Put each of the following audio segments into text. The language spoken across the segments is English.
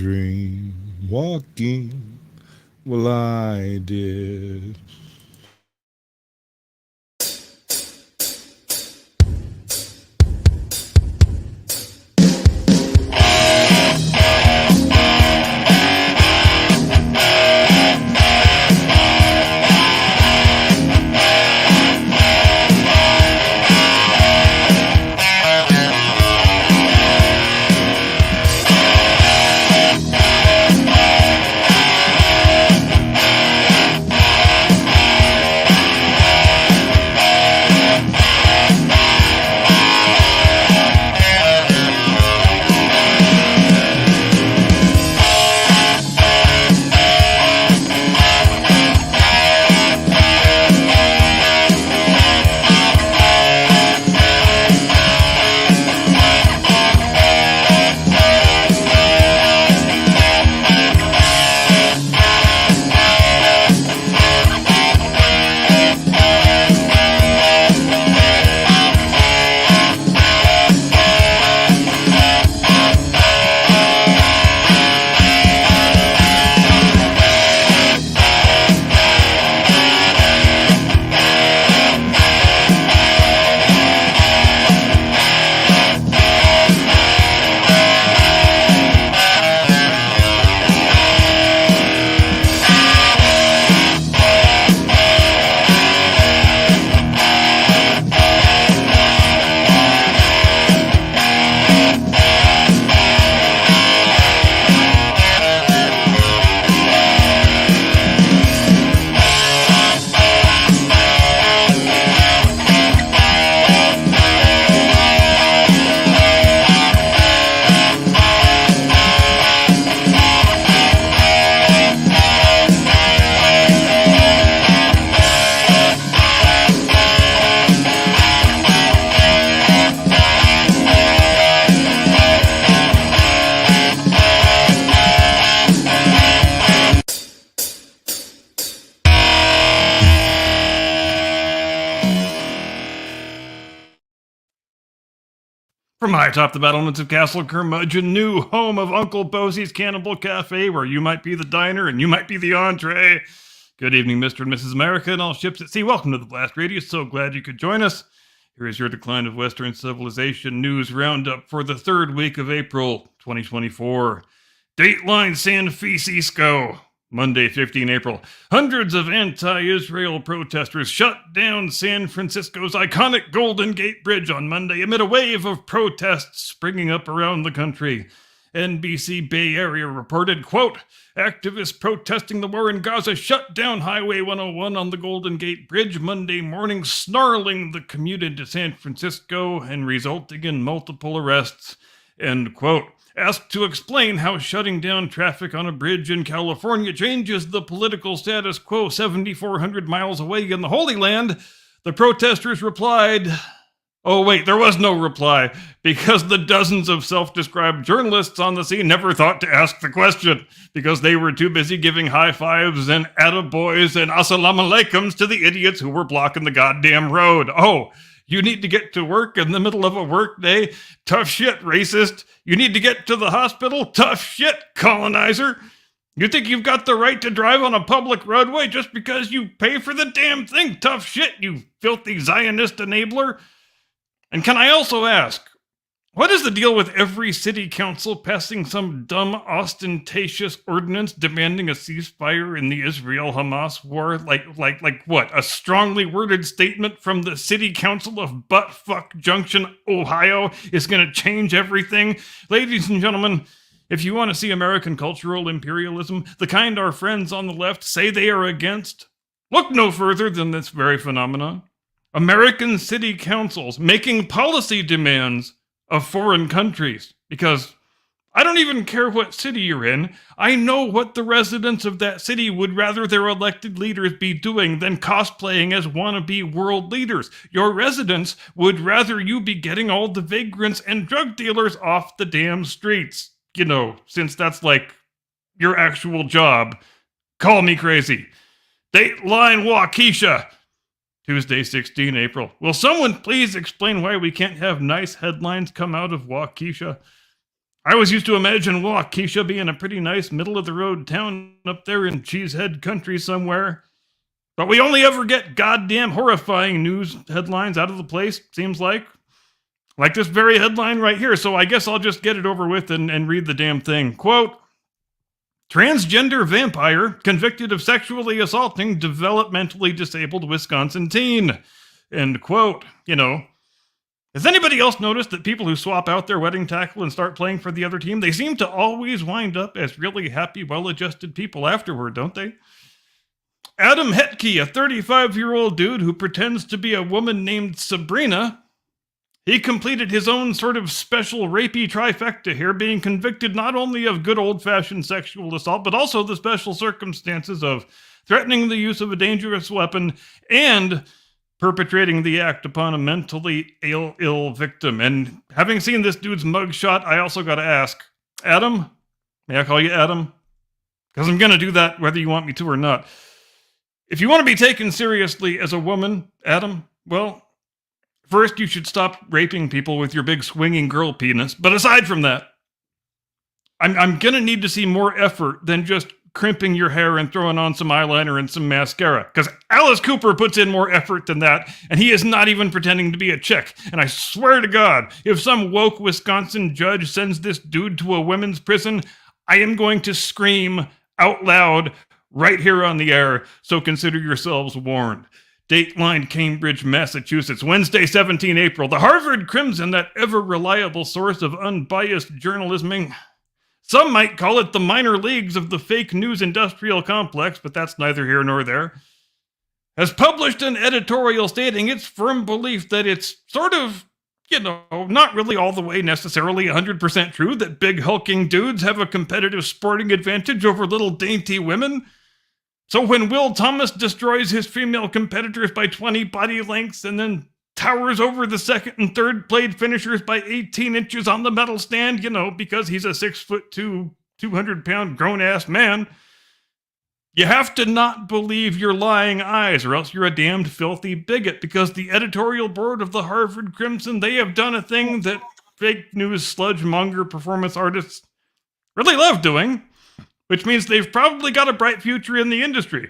dream, walking, well, I did. From high atop the battlements of Castle Curmudgeon, new home of Uncle Bosie's Cannibal Cafe, where you might be the diner and you might be the entree. Good evening, Mr. and Mrs. America and all ships at sea. Welcome to the Blast Radio. So glad you could join us. Here is your Decline of Western Civilization news roundup for the third week of April 2024. Dateline San Francisco. Monday, 15 April. Hundreds of anti-Israel protesters shut down San Francisco's iconic Golden Gate Bridge on Monday amid a wave of protests springing up around the country. NBC Bay Area reported, quote, activists protesting the war in Gaza shut down Highway 101 on the Golden Gate Bridge Monday morning, snarling the commute into San Francisco and resulting in multiple arrests, end quote. Asked to explain how shutting down traffic on a bridge in California changes the political status quo 7,400 miles away in the Holy Land, the protesters replied, oh wait, there was no reply, because the dozens of self-described journalists on the scene never thought to ask the question, because they were too busy giving high fives and attaboys and assalamu alaikums to the idiots who were blocking the goddamn road. Oh, you need to get to work in the middle of a work day? Tough shit, racist. You need to get to the hospital? Tough shit, colonizer. You think you've got the right to drive on a public roadway just because you pay for the damn thing? Tough shit, you filthy Zionist enabler. And can I also ask, what is the deal with every city council passing some dumb, ostentatious ordinance demanding a ceasefire in the Israel-Hamas war? Like what? A strongly worded statement from the city council of Buttfuck Junction, Ohio is going to change everything? Ladies and gentlemen, if you want to see American cultural imperialism, the kind our friends on the left say they are against, look no further than this very phenomenon. American city councils making policy demands of foreign countries, because I don't even care what city you're in. I know what the residents of that city would rather their elected leaders be doing than cosplaying as wannabe world leaders. Your residents would rather you be getting all the vagrants and drug dealers off the damn streets. You know, since that's like your actual job. Call me crazy. Dateline Waukesha. Tuesday, 16 April. Will someone please explain why we can't have nice headlines come out of Waukesha? I always used to imagine Waukesha being a pretty nice middle-of-the-road town up there in Cheesehead country somewhere. But we only ever get goddamn horrifying news headlines out of the place, seems like. Like this very headline right here, so I guess I'll just get it over with and read the damn thing. Quote, transgender vampire convicted of sexually assaulting developmentally disabled Wisconsin teen. End quote. You know, has anybody else noticed that people who swap out their wedding tackle and start playing for the other team, they seem to always wind up as really happy, well-adjusted people afterward, don't they? Adam Hetke, a 35-year-old dude who pretends to be a woman named Sabrina, he completed his own sort of special rapey trifecta here, being convicted not only of good old-fashioned sexual assault, but also the special circumstances of threatening the use of a dangerous weapon and perpetrating the act upon a mentally ill victim. And having seen this dude's mugshot, I also got to ask, Adam, may I call you Adam? Because I'm going to do that whether you want me to or not. If you want to be taken seriously as a woman, Adam, well, first you should stop raping people with your big swinging girl penis. But aside from that, I'm going to need to see more effort than just crimping your hair and throwing on some eyeliner and some mascara. Because Alice Cooper puts in more effort than that, and he is not even pretending to be a chick. And I swear to God, if some woke Wisconsin judge sends this dude to a women's prison, I am going to scream out loud right here on the air, so consider yourselves warned. Dateline, Cambridge, Massachusetts, Wednesday, 17 April. The Harvard Crimson, that ever-reliable source of unbiased journalism. Some might call it the minor leagues of the fake news industrial complex, but that's neither here nor there, has published an editorial stating its firm belief that it's sort of, not really all the way necessarily 100% true that big hulking dudes have a competitive sporting advantage over little dainty women. So when Will Thomas destroys his female competitors by 20 body lengths and then towers over the second and third plate finishers by 18 inches on the medal stand, because he's a 6'2", 200-pound grown-ass man, you have to not believe your lying eyes, or else you're a damned filthy bigot, because the editorial board of the Harvard Crimson, they have done a thing that fake news sludge monger performance artists really love doing, which means they've probably got a bright future in the industry.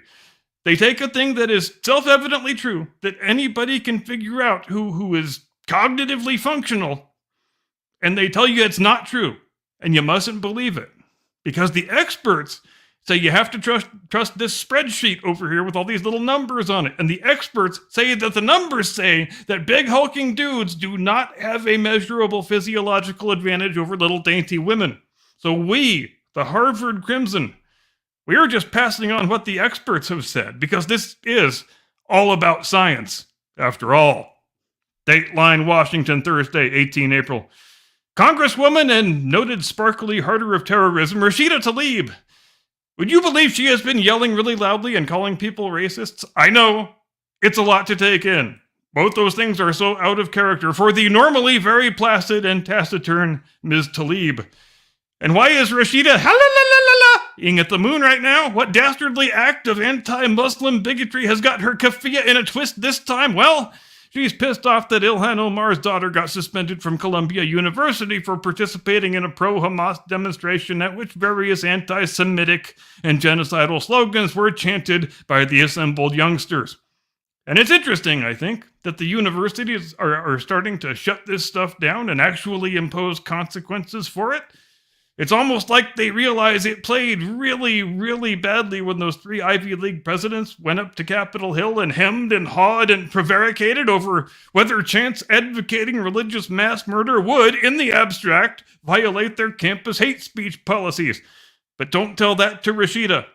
They take a thing that is self-evidently true, that anybody can figure out who is cognitively functional, and they tell you it's not true, and you mustn't believe it. Because the experts say you have to trust this spreadsheet over here with all these little numbers on it. And the experts say that the numbers say that big hulking dudes do not have a measurable physiological advantage over little dainty women. So we, the Harvard Crimson, we are just passing on what the experts have said, because this is all about science, after all. Dateline, Washington, Thursday, 18 April. Congresswoman and noted sparkly harder of terrorism, Rashida Tlaib. Would you believe she has been yelling really loudly and calling people racists? I know, it's a lot to take in. Both those things are so out of character for the normally very placid and taciturn Ms. Tlaib. And why is Rashida ing at the moon right now? What dastardly act of anti-Muslim bigotry has got her keffiyeh in a twist this time? Well, she's pissed off that Ilhan Omar's daughter got suspended from Columbia University for participating in a pro-Hamas demonstration at which various anti-Semitic and genocidal slogans were chanted by the assembled youngsters. And it's interesting, I think, that the universities are starting to shut this stuff down and actually impose consequences for it. It's almost like they realize it played really, really badly when those 3 Ivy League presidents went up to Capitol Hill and hemmed and hawed and prevaricated over whether chants advocating religious mass murder would, in the abstract, violate their campus hate speech policies. But don't tell that to Rashida,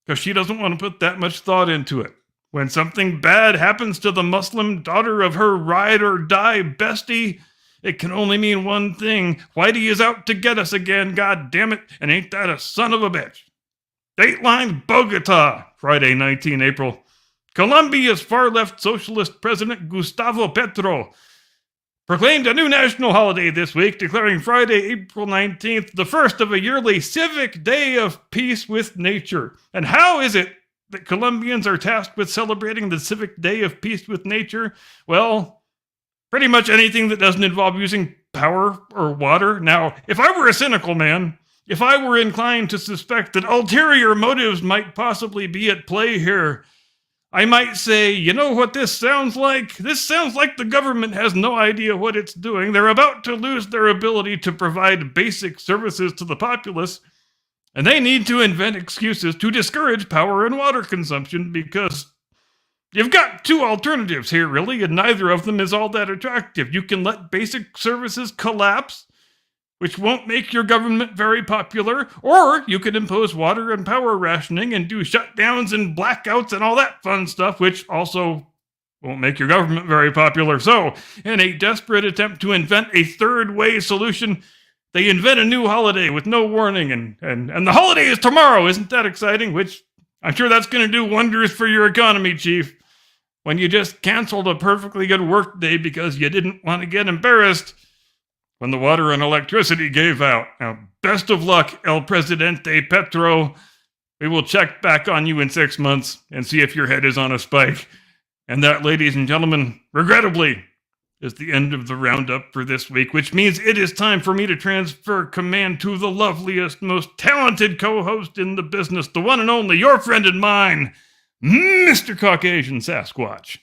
because she doesn't want to put that much thought into it. When something bad happens to the Muslim daughter of her ride-or-die bestie, it can only mean one thing. Whitey is out to get us again, god damn it, and ain't that a son of a bitch. Dateline, Bogota, Friday, 19 April. Colombia's far-left socialist president Gustavo Petro proclaimed a new national holiday this week, declaring Friday, April 19th, the first of a yearly civic day of peace with nature. And how is it that Colombians are tasked with celebrating the civic day of peace with nature? Well, pretty much anything that doesn't involve using power or water. Now, if I were a cynical man, if I were inclined to suspect that ulterior motives might possibly be at play here, I might say, you know what this sounds like? This sounds like the government has no idea what it's doing. They're about to lose their ability to provide basic services to the populace, and they need to invent excuses to discourage power and water consumption because you've got two alternatives here, really, and neither of them is all that attractive. You can let basic services collapse, which won't make your government very popular, or you can impose water and power rationing and do shutdowns and blackouts and all that fun stuff, which also won't make your government very popular. So, in a desperate attempt to invent a third way solution, they invent a new holiday with no warning, and the holiday is tomorrow. Isn't that exciting? Which I'm sure that's going to do wonders for your economy, Chief. When you just canceled a perfectly good work day because you didn't want to get embarrassed when the water and electricity gave out. Now, best of luck, El Presidente Petro. We will check back on you in 6 months and see if your head is on a spike. And that, ladies and gentlemen, regrettably, is the end of the roundup for this week, which means it is time for me to transfer command to the loveliest, most talented co-host in the business, the one and only, your friend and mine, Mr. Caucasian Sasquatch.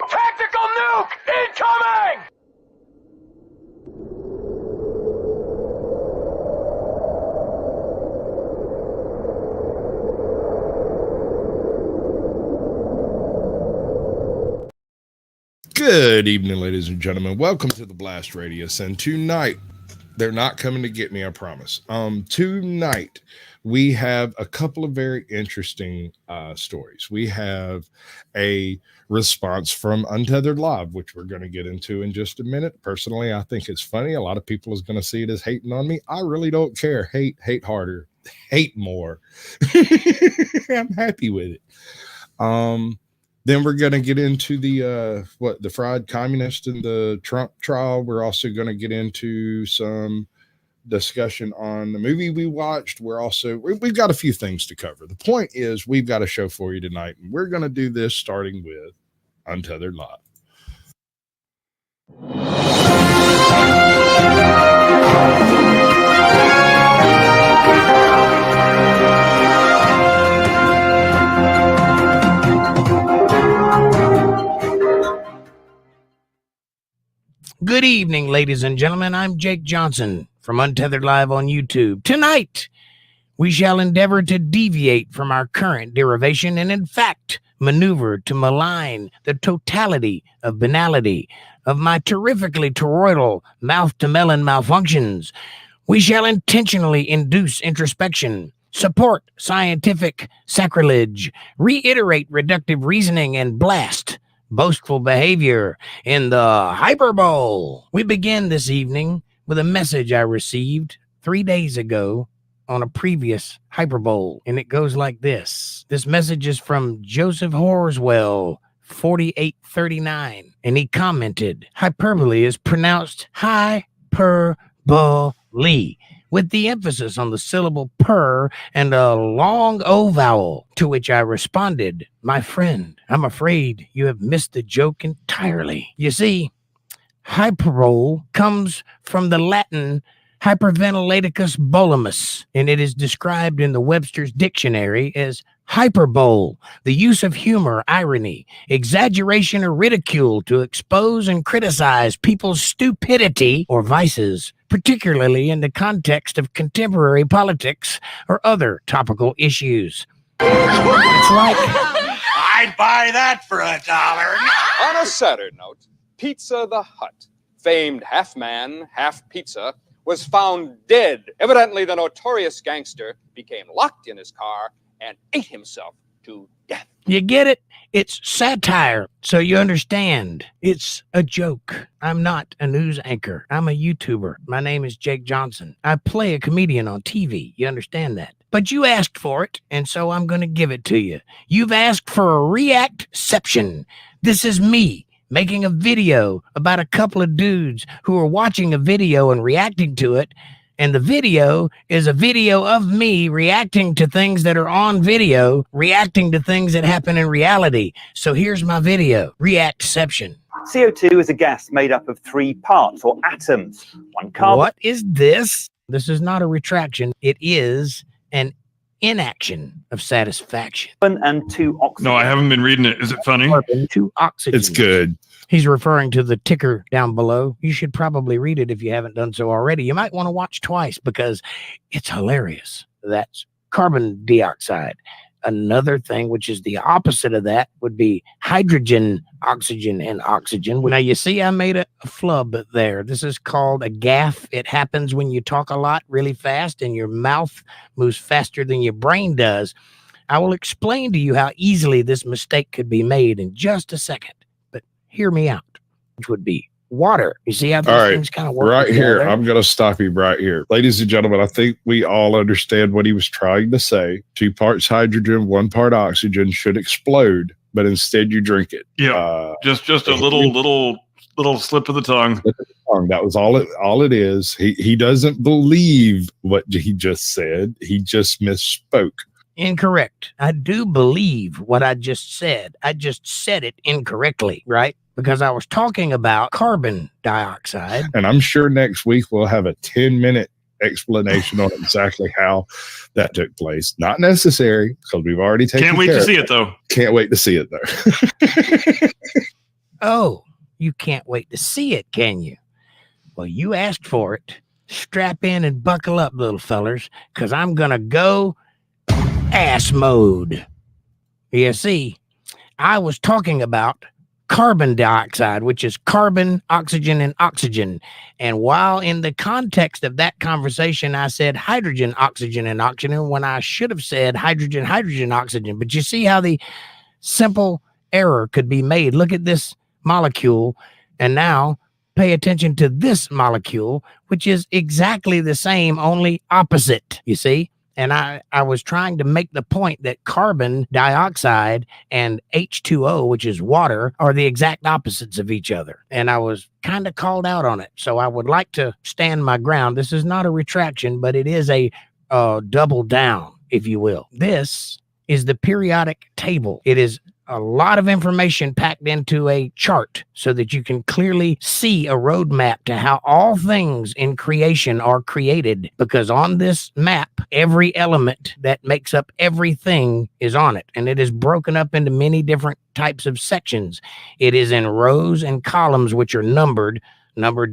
Tactical nuke incoming! Good evening, ladies and gentlemen. Welcome to the Blast Radius. And tonight, they're not coming to get me, I promise. Tonight, we have a couple of very interesting stories. We have a response from Untethered Live, which we're going to get into in just a minute. Personally, I think it's funny. A lot of people is going to see it as hating on me. I really don't care. Hate harder, hate more. I'm happy with it. Then we're going to get into the fried communist and the Trump trial. We're also going to get into some discussion on the movie we watched. We've got a few things to cover. The point is we've got a show for you tonight, and we're going to do this starting with Untethered Live. Good evening, ladies and gentlemen. I'm Jake Johnson from Untethered Live on YouTube. Tonight, we shall endeavor to deviate from our current derivation and, in fact, maneuver to malign the totality of banality of my terrifically toroidal mouth-to-melon malfunctions. We shall intentionally induce introspection, support scientific sacrilege, reiterate reductive reasoning, and blast boastful behavior in the hyperbole. We begin this evening with a message I received 3 days ago on a previous hyperbole, and it goes like this. This message is from Joseph Horswell, 4839, and he commented, hyperbole is pronounced hyperbole, with the emphasis on the syllable per and a long O vowel, to which I responded, my friend, I'm afraid you have missed the joke entirely. You see, hyperbole comes from the Latin hyperventilaticus bolimus, and it is described in the Webster's Dictionary as hyperbole, the use of humor, irony, exaggeration, or ridicule to expose and criticize people's stupidity or vices, particularly in the context of contemporary politics or other topical issues. It's like, I'd buy that for $1. On a sadder note, Pizza the Hut, famed half man, half pizza, was found dead. Evidently, the notorious gangster became locked in his car and ate himself to death. you get it? It's satire, so you understand. It's a joke. I'm not a news anchor. I'm a YouTuber. My name is Jake Johnson. I play a comedian on TV. You understand that? But you asked for it, and so I'm going to give it to you. You've asked for a reactception. This is me making a video about a couple of dudes who are watching a video and reacting to it. And the video is a video of me reacting to things that are on video, reacting to things that happen in reality. So here's my video, reactception. CO2 is a gas made up of 3 parts or atoms. One carbon. What is this? This is not a retraction. It is an inaction of satisfaction. And 2 oxygen. No, I haven't been reading it. Is it funny? Carbon, 2 oxygen. It's good. He's referring to the ticker down below. You should probably read it if you haven't done so already. You might want to watch twice because it's hilarious. That's carbon dioxide. Another thing, which is the opposite of that, would be hydrogen, oxygen, and oxygen. Now, you see I made a flub there. This is called a gaffe. It happens when you talk a lot really fast and your mouth moves faster than your brain does. I will explain to you how easily this mistake could be made in just a second. But hear me out, which would be water. You see how these All right, things kind of work right here. together? I'm going to stop you right here. Ladies and gentlemen, I think we all understand what he was trying to say. 2 parts hydrogen, 1 part oxygen should explode, but instead you drink it. Yeah. Just a little slip of the tongue. That was all it is. He doesn't believe what he just said. He just misspoke. Incorrect. I do believe what I just said. I just said it incorrectly, right? Because I was talking about carbon dioxide. And I'm sure next week we'll have a 10-minute explanation on exactly how that took place. Not necessary because we've already taken Can't wait care to of see it, though. Can't wait to see it, though. Oh, you can't wait to see it, can you? Well, you asked for it. Strap in and buckle up, little fellers, because I'm going to go ass mode. You see, I was talking about carbon dioxide, which is carbon, oxygen, and oxygen. And while in the context of that conversation, I said hydrogen, oxygen, and oxygen, when I should have said hydrogen, hydrogen, oxygen. But you see how the simple error could be made. Look at this molecule, and now pay attention to this molecule, which is exactly the same, only opposite, you see? And I was trying to make the point that carbon dioxide and H2O, which is water, are the exact opposites of each other. And I was kind of called out on it. So I would like to stand my ground. This is not a retraction, but it is a double down, if you will. This is the periodic table. It is a lot of information packed into a chart so that you can clearly see a roadmap to how all things in creation are created. Because on this map, every element that makes up everything is on it. And it is broken up into many different types of sections. It is in rows and columns, which are numbered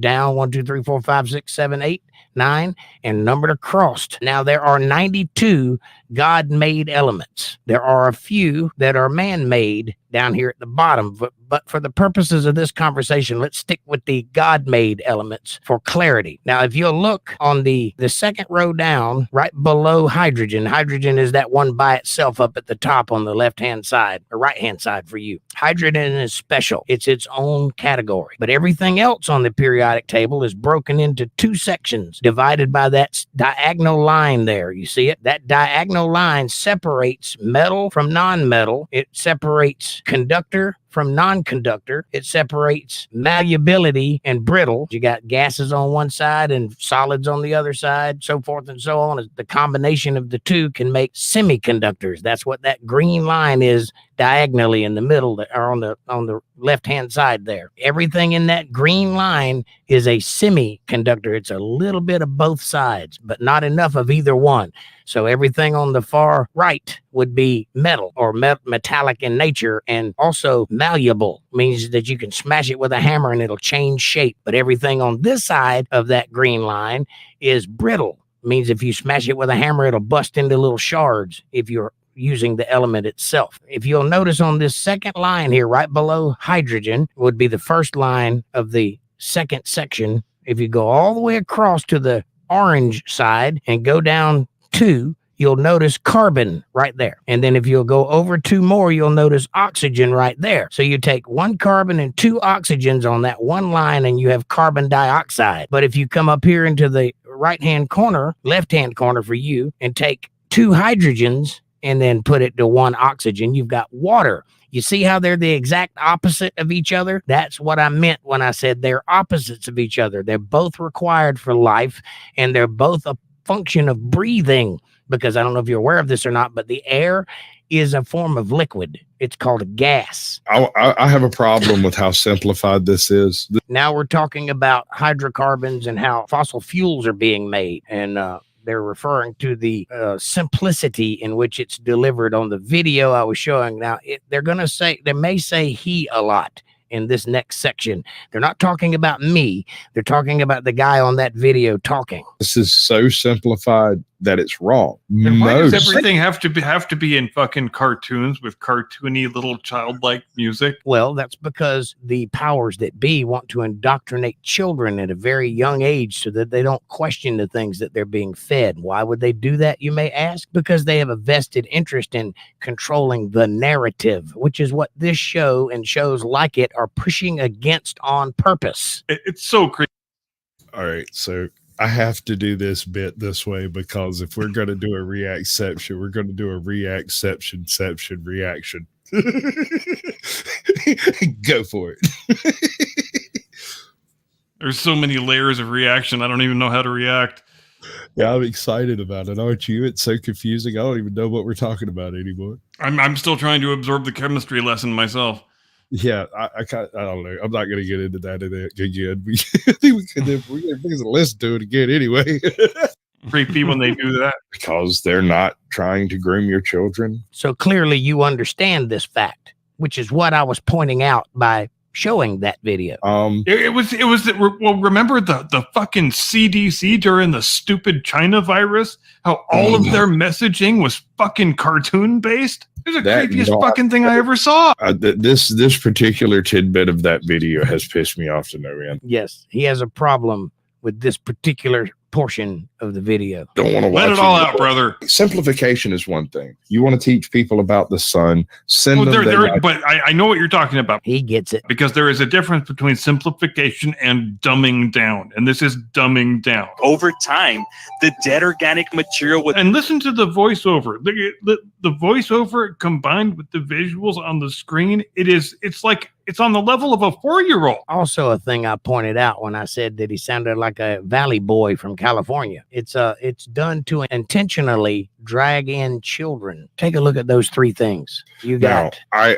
down 1, 2, 3, 4, 5, 6, 7, 8, 9, and numbered across. Now, there are 92 God-made elements. There are a few that are man-made down here at the bottom, but for the purposes of this conversation, let's stick with the God-made elements for clarity. Now, if you'll look on the second row down, right below hydrogen, hydrogen is that one by itself up at the top on the left-hand side, or right-hand side for you. Hydrogen is special. It's its own category. But everything else on the periodic table is broken into 2 sections, divided by that diagonal line there. You see it? That diagonal line separates metal from non-metal. It separates conductor from non-conductor. It separates malleability and brittle. You got gases on one side and solids on the other side, so forth and so on. The combination of the two can make semiconductors. That's what that green line is diagonally in the middle, or on the left-hand side there. Everything in that green line is a semiconductor. It's a little bit of both sides, but not enough of either one. So everything on the far right would be metal or metallic in nature, and also malleable, means that you can smash it with a hammer and it'll change shape. But everything on this side of that green line is brittle, means if you smash it with a hammer, it'll bust into little shards if you're using the element itself. If you'll notice on this second line here, right below hydrogen, would be the first line of the second section. If you go all the way across to the orange side and go down 2, you'll notice carbon right there. And then if you'll go over 2 more, you'll notice oxygen right there. So you take 1 carbon and 2 oxygens on that one line and you have carbon dioxide. But if you come up here into the right-hand corner, left-hand corner for you, and take 2 hydrogens and then put it to 1 oxygen, you've got water. You see how they're the exact opposite of each other? That's what I meant when I said they're opposites of each other. They're both required for life, and they're both a function of breathing. because I don't know if you're aware of this or not, but the air is a form of liquid. It's called a gas. I have a problem with how simplified this is. Now we're talking about hydrocarbons and how fossil fuels are being made. And they're referring to the simplicity in which it's delivered on the video I was showing. Now, they may say he a lot in this next section. They're not talking about me. They're talking about the guy on that video talking. This is so simplified that it's wrong. And why does everything have to be in fucking cartoons with cartoony little childlike music? Well, that's because the powers that be want to indoctrinate children at a very young age so that they don't question the things that they're being fed. Why would they do that, you may ask? Because they have a vested interest in controlling the narrative, which is what this show and shows like it are pushing against on purpose. It's so crazy. All right, so I have to do this bit this way because if we're going to do a reactception, we're going to do a reaction reaction. Go for it. There's so many layers of reaction. I don't even know how to react. Yeah, I'm excited about it. Aren't you? It's so confusing. I don't even know what we're talking about anymore. I'm still trying to absorb the chemistry lesson myself. Yeah, I don't know. I'm not going to get into that again. I think we can listen to it again anyway. Creepy when they do that. Because they're not trying to groom your children. So clearly you understand this fact, which is what I was pointing out by showing that video. Remember the fucking CDC during the stupid China virus? How all of their messaging was fucking cartoon based? It was the creepiest fucking thing I ever saw. This particular tidbit of that video has pissed me off to no end. Yes, he has a problem with this particular portion of the video. Don't want to let it all out, brother. Simplification is one thing. You want to teach people about the sun, send them. But I know what you're talking about. He gets it. Because there is a difference between simplification and dumbing down. And this is dumbing down. Over time, the dead organic material would... And listen to the voiceover. The voiceover combined with the visuals on the screen, it's like it's on the level of a 4-year-old. Also, a thing I pointed out when I said that he sounded like a valley boy from California. It's done to intentionally drag in children. Take a look at those 3 things. You got. Now,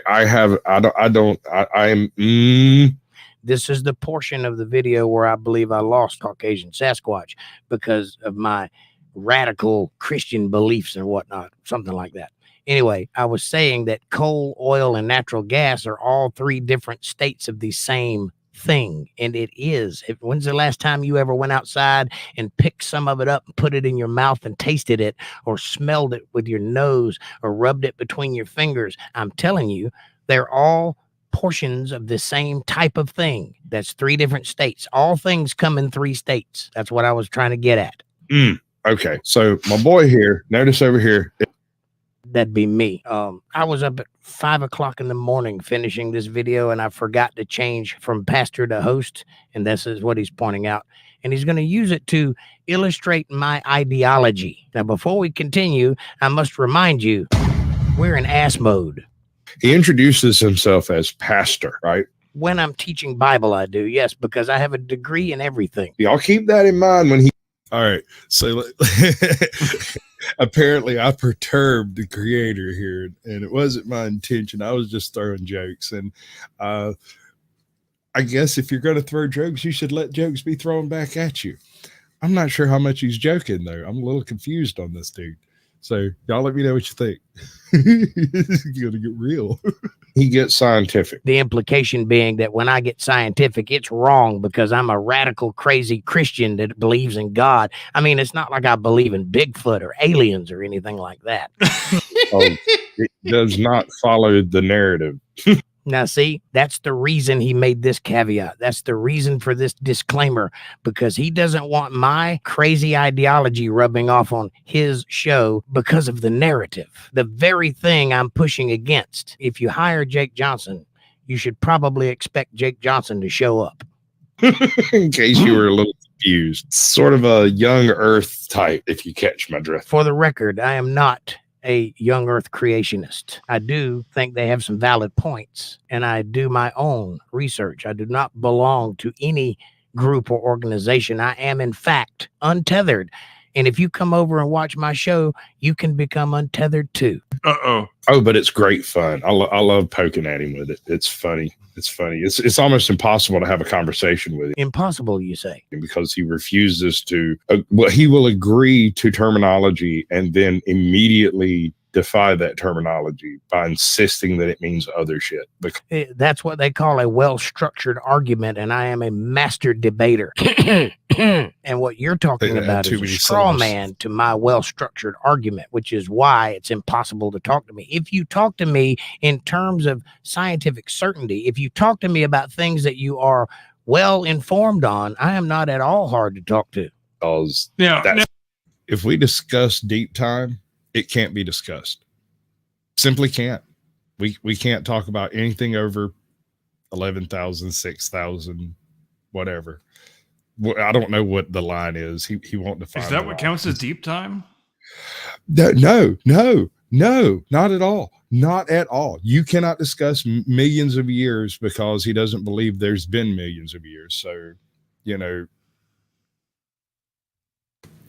This is the portion of the video where I believe I lost Caucasian Sasquatch because of my radical Christian beliefs and whatnot, something like that. Anyway, I was saying that coal, oil, and natural gas are all 3 different states of the same thing. And it is. When's the last time you ever went outside and picked some of it up and put it in your mouth and tasted it, or smelled it with your nose, or rubbed it between your fingers? I'm telling you, they're all portions of the same type of thing. That's 3 different states. All things come in 3 states. That's what I was trying to get at. Okay. So my boy here, notice over here. That'd be me. I was up at 5 o'clock in the morning finishing this video, and I forgot to change from pastor to host. And this is what he's pointing out. And he's going to use it to illustrate my ideology. Now, before we continue, I must remind you, we're in ass mode. He introduces himself as pastor, right? When I'm teaching Bible, I do. Yes, because I have a degree in everything. Y'all keep that in mind when he... All right. So apparently I perturbed the creator here, and it wasn't my intention. I was just throwing jokes. And I guess if you're going to throw jokes, you should let jokes be thrown back at you. I'm not sure how much he's joking, though. I'm a little confused on this dude. So y'all let me know what you think. It's going to get real. He gets scientific. The implication being that when I get scientific, it's wrong because I'm a radical, crazy Christian that believes in God. I mean, it's not like I believe in Bigfoot or aliens or anything like that. It does not follow the narrative. Now, see, that's the reason he made this caveat. That's the reason for this disclaimer, because he doesn't want my crazy ideology rubbing off on his show because of the narrative, the very thing I'm pushing against. If you hire Jake Johnson, you should probably expect Jake Johnson to show up. In case you were a little confused. Sort of a young earth type, if you catch my drift. For the record, I am not a young earth creationist. I do think they have some valid points, and I do my own research. I do not belong to any group or organization. I am, in fact, untethered. And if you come over and watch my show, you can become untethered too. Uh-oh. Oh, but it's great fun. I love poking at him with it. It's funny. It's funny. It's almost impossible to have a conversation with him Impossible, you say? because he refuses to. He will agree to terminology and then immediately defy that terminology by insisting that it means other shit. That's what they call a well-structured argument, and I am a master debater. And what you're talking They add about too is a many straw syllables. man to my well-structured argument, which is why it's impossible to talk to me. If you talk to me in terms of scientific certainty, if you talk to me about things that you are well informed on, I am not at all hard to talk to. Because Now, if we discuss deep time, it can't be discussed. Simply can't. We can't talk about anything over 11,000, 6,000, whatever. I don't know what the line is. He won't define. is that the what line. counts as deep time? No, not at all. Not at all. You cannot discuss millions of years because he doesn't believe there's been millions of years. So,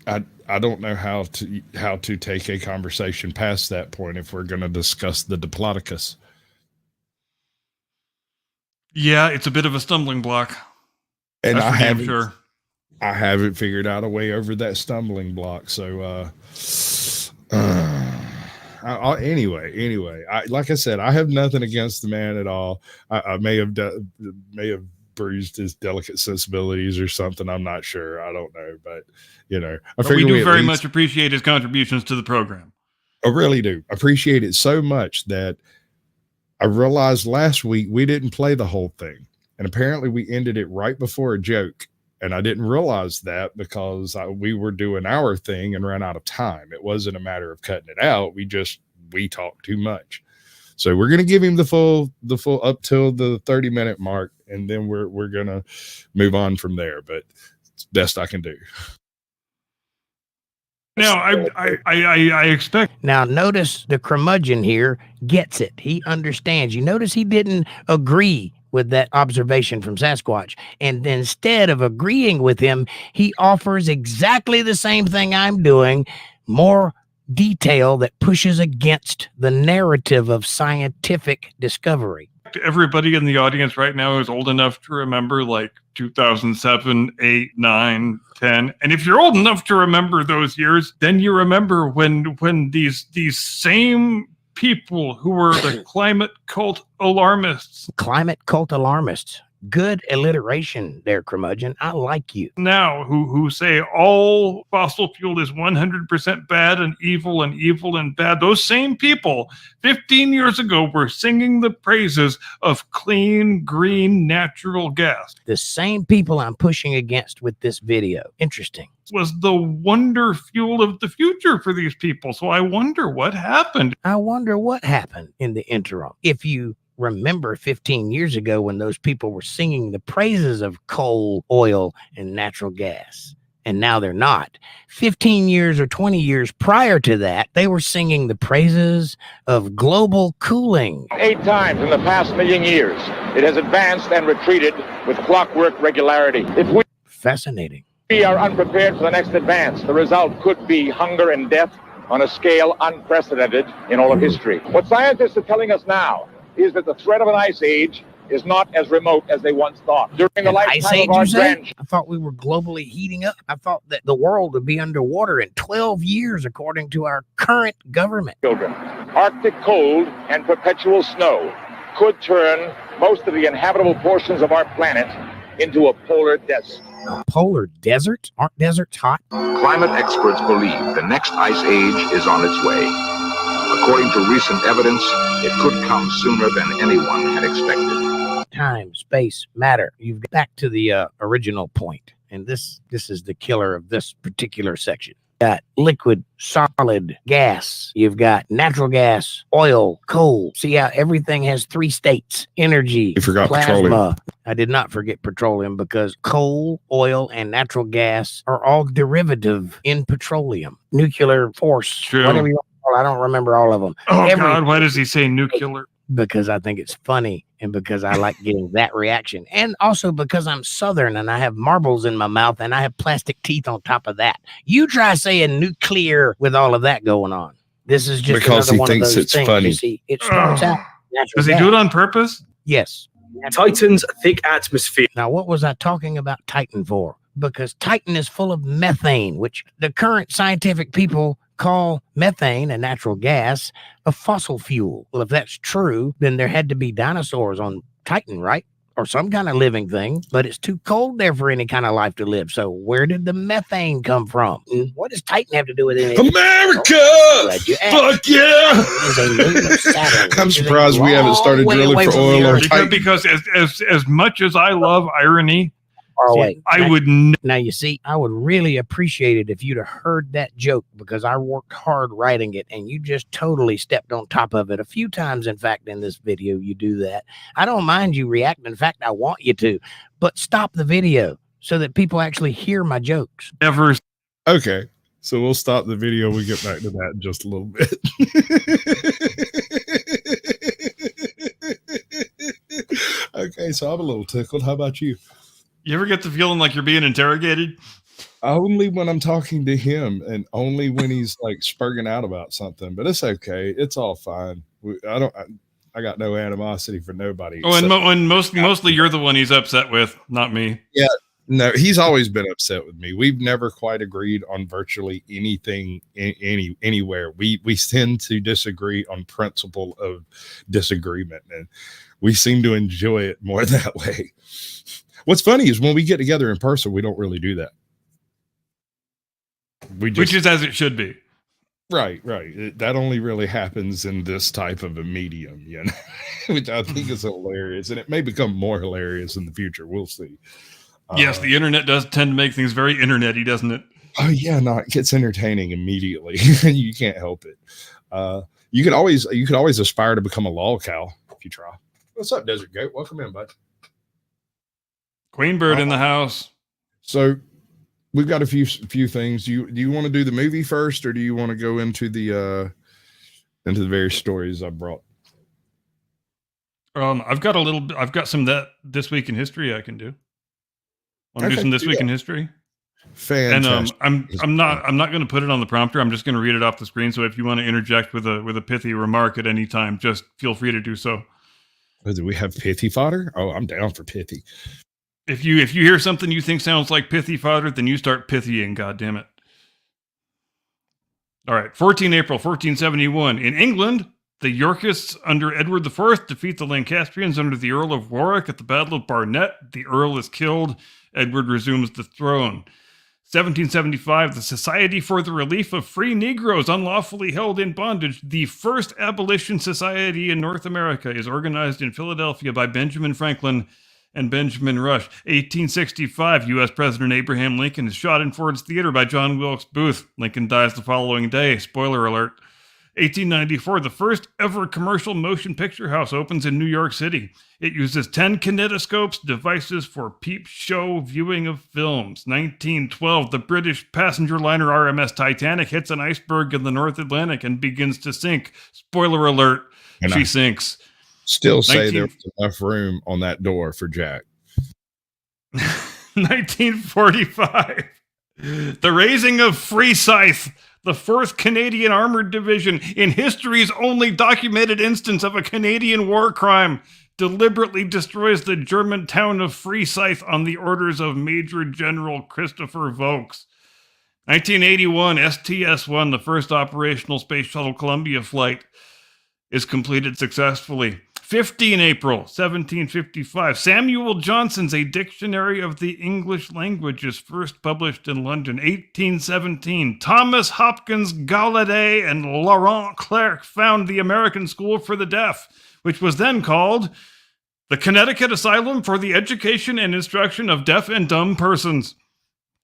I don't know how to take a conversation past that point if we're going to discuss the Diplodocus. Yeah, it's a bit of a stumbling block. And That's I for damn haven't, sure. I haven't figured out a way over that stumbling block. So, anyway, like I said, I have nothing against the man at all. I may have bruised his delicate sensibilities or something. I'm not sure. I don't know, but I But figure we do at very least- much appreciate his contributions to the program. I really do appreciate it so much that I realized last week we didn't play the whole thing. And apparently we ended it right before a joke. And I didn't realize that because we were doing our thing and ran out of time. It wasn't a matter of cutting it out. We talked too much. So we're going to give him the full up till the 30-minute mark. And then we're going to move on from there. But it's best I can do. Now, I expect Now, notice the curmudgeon here gets it. He understands. You notice he didn't agree with that observation from Sasquatch. And instead of agreeing with him, he offers exactly the same thing I'm doing, more detail that pushes against the narrative of scientific discovery. everybody in the audience right now is old enough to remember like 2007, 8, 9, 10. And if you're old enough to remember those years, then you remember when these same people who were the climate cult alarmists Climate cult alarmists. Good alliteration there, curmudgeon. I like you. now who say all fossil fuel is 100% bad and evil and bad. Those same people 15 years ago were singing the praises of clean, green, natural gas. The same people I'm pushing against with this video. Interesting. Was the wonder fuel of the future for these people. So I wonder what happened. I wonder what happened in the interim. If you remember 15 years ago when those people were singing the praises of coal, oil, and natural gas, and now they're not. 15 years or 20 years prior to that, they were singing the praises of global cooling. 8 times in the past million years, it has advanced and retreated with clockwork regularity. If Fascinating. we are unprepared for the next advance, the result could be hunger and death on a scale unprecedented in all of history. What scientists are telling us now is that the threat of an ice age is not as remote as they once thought. During the An ice lifetime age, of our you say? grandchildren, I thought we were globally heating up. I thought that the world would be underwater in 12 years, according to our current government. Arctic cold and perpetual snow could turn most of the inhabitable portions of our planet into a polar desert. A polar desert? Aren't deserts hot? Climate experts believe the next ice age is on its way. According to recent evidence, it could come sooner than anyone had expected. Time, space, matter. You've got back to the original point, and this is the killer of this particular section. Got liquid, solid, gas. You've got natural gas, oil, coal. See how everything has 3 states: energy, You forgot plasma. petroleum. I did not forget petroleum because coal, oil, and natural gas are all derivative in petroleum. Nuclear force, True. whatever you want to call it. I don't remember all of them. Oh Every- God, why does he say nuclear? because I think it's funny and because I like getting that reaction. And also because I'm Southern and I have marbles in my mouth and I have plastic teeth on top of that. You try saying nuclear with all of that going on. This is just Because another he one thinks of those it's things. funny. You see, it starts out natural Does he gas. do it on purpose? Yes. Titan's thick atmosphere. Now, what was I talking about Titan for? Because Titan is full of methane, which the current scientific people call methane, a natural gas, a fossil fuel. Well, if that's true, then there had to be dinosaurs on Titan, right? Or some kind of living thing, but it's too cold there for any kind of life to live. So where did the methane come from? What does Titan have to do with it? America! Glad you asked. Fuck yeah! It is a moon of Saturn, I'm which is a surprised we haven't started long way drilling away for from oil the on Earth. Titan. Because as much as I love irony, Far away. I Now- would Now, you see, I would really appreciate it if you'd have heard that joke because I worked hard writing it and you just totally stepped on top of it a few times. In fact, in this video, you do that. I don't mind you reacting. In fact, I want you to, but stop the video so that people actually hear my jokes. never. Okay, so we'll stop the video. We'll get back to that in just a little bit. Okay, so I'm a little tickled. How about you? You ever get the feeling like you're being interrogated? Only when I'm talking to him and only when he's like spurging out about something, but it's okay. It's all fine. I got no animosity for nobody. Oh, and, except- and mostly you're the one he's upset with, not me. No, he's always been upset with me. We've never quite agreed on virtually anything anywhere. We tend to disagree on principle of disagreement, and we seem to enjoy it more that way. What's funny is when we get together in person, we don't really do that. Which is as it should be. Right. That only really happens in this type of a medium, you know, which I think is hilarious, and it may become more hilarious in the future. We'll see. Yes, the internet does tend to make things very internet-y, doesn't it? Oh yeah, no, it gets entertaining immediately. You can't help it. You could always aspire to become a lolcow if you try. What's up, Desert Goat? Welcome in, bud. Queen Bird in the house. So we've got a few things. Do you want to do the movie first, or do you want to go into the various stories I brought? I've got some that this week in history I can do. Want to do Okay, some this do week that. in history? Fantastic. And I'm not going to put it on the prompter. I'm just going to read it off the screen. So if you want to interject with a pithy remark at any time, just feel free to do so. Do we have pithy fodder? Oh, I'm down for pithy. If you hear something you think sounds like pithy fodder, then you start pithying. God damn it! All right, 14 April 1471 in England. The Yorkists under Edward IV defeat the Lancastrians under the Earl of Warwick at the Battle of Barnet. The Earl is killed. Edward resumes the throne. 1775, the Society for the Relief of Free Negroes Unlawfully Held in Bondage, the first abolition society in North America, is organized in Philadelphia by Benjamin Franklin and Benjamin Rush. 1865, U.S. President Abraham Lincoln is shot in Ford's Theater by John Wilkes Booth. Lincoln dies the following day. Spoiler alert. 1894, the first ever commercial motion picture house opens in New York City. It uses 10 kinetoscopes, devices for peep show viewing of films. 1912, the British passenger liner RMS Titanic hits an iceberg in the North Atlantic and begins to sink. Spoiler alert, And she I sinks. still say 19 there was enough room on that door for Jack. 1945, the raising of Freescythe, the 4th Canadian Armored Division, in history's only documented instance of a Canadian war crime, deliberately destroys the German town of Freescythe on the orders of Major General Christopher Vokes. 1981, STS-1, the first operational Space Shuttle Columbia flight, is completed successfully. 15 April 1755, Samuel Johnson's A Dictionary of the English Language is first published in London. 1817, Thomas Hopkins Gallaudet and Laurent Clerc found the American School for the Deaf, which was then called the Connecticut Asylum for the Education and Instruction of Deaf and Dumb Persons,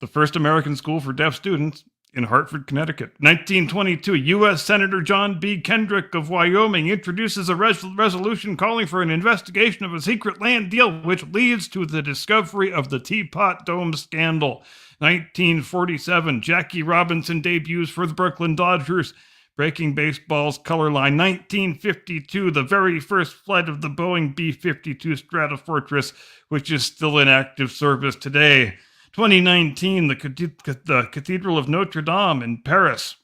the first American school for deaf students in Hartford, Connecticut. 1922, U.S. Senator John B. Kendrick of Wyoming introduces a resolution calling for an investigation of a secret land deal, which leads to the discovery of the Teapot Dome scandal. 1947, Jackie Robinson debuts for the Brooklyn Dodgers. breaking baseball's color line. 1952, the very first flight of the Boeing B-52 Stratofortress, which is still in active service today. 2019, the Cathedral of Notre Dame in Paris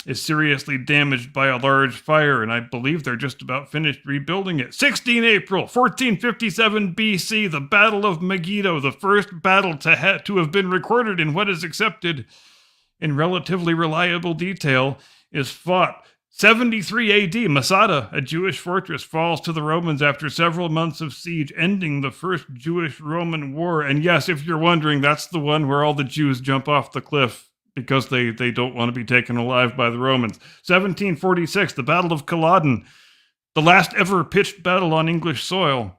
is seriously damaged by a large fire, and I believe they're just about finished rebuilding it. 16 April, 1457 BC, the Battle of Megiddo, the first battle to have been recorded in what is accepted in relatively reliable detail, is fought. 73 AD, Masada, a Jewish fortress, falls to the Romans after several months of siege, ending the First Jewish-Roman War. And yes, if you're wondering, that's the one where all the Jews jump off the cliff because they don't want to be taken alive by the Romans. 1746, the Battle of Culloden, the last ever pitched battle on English soil,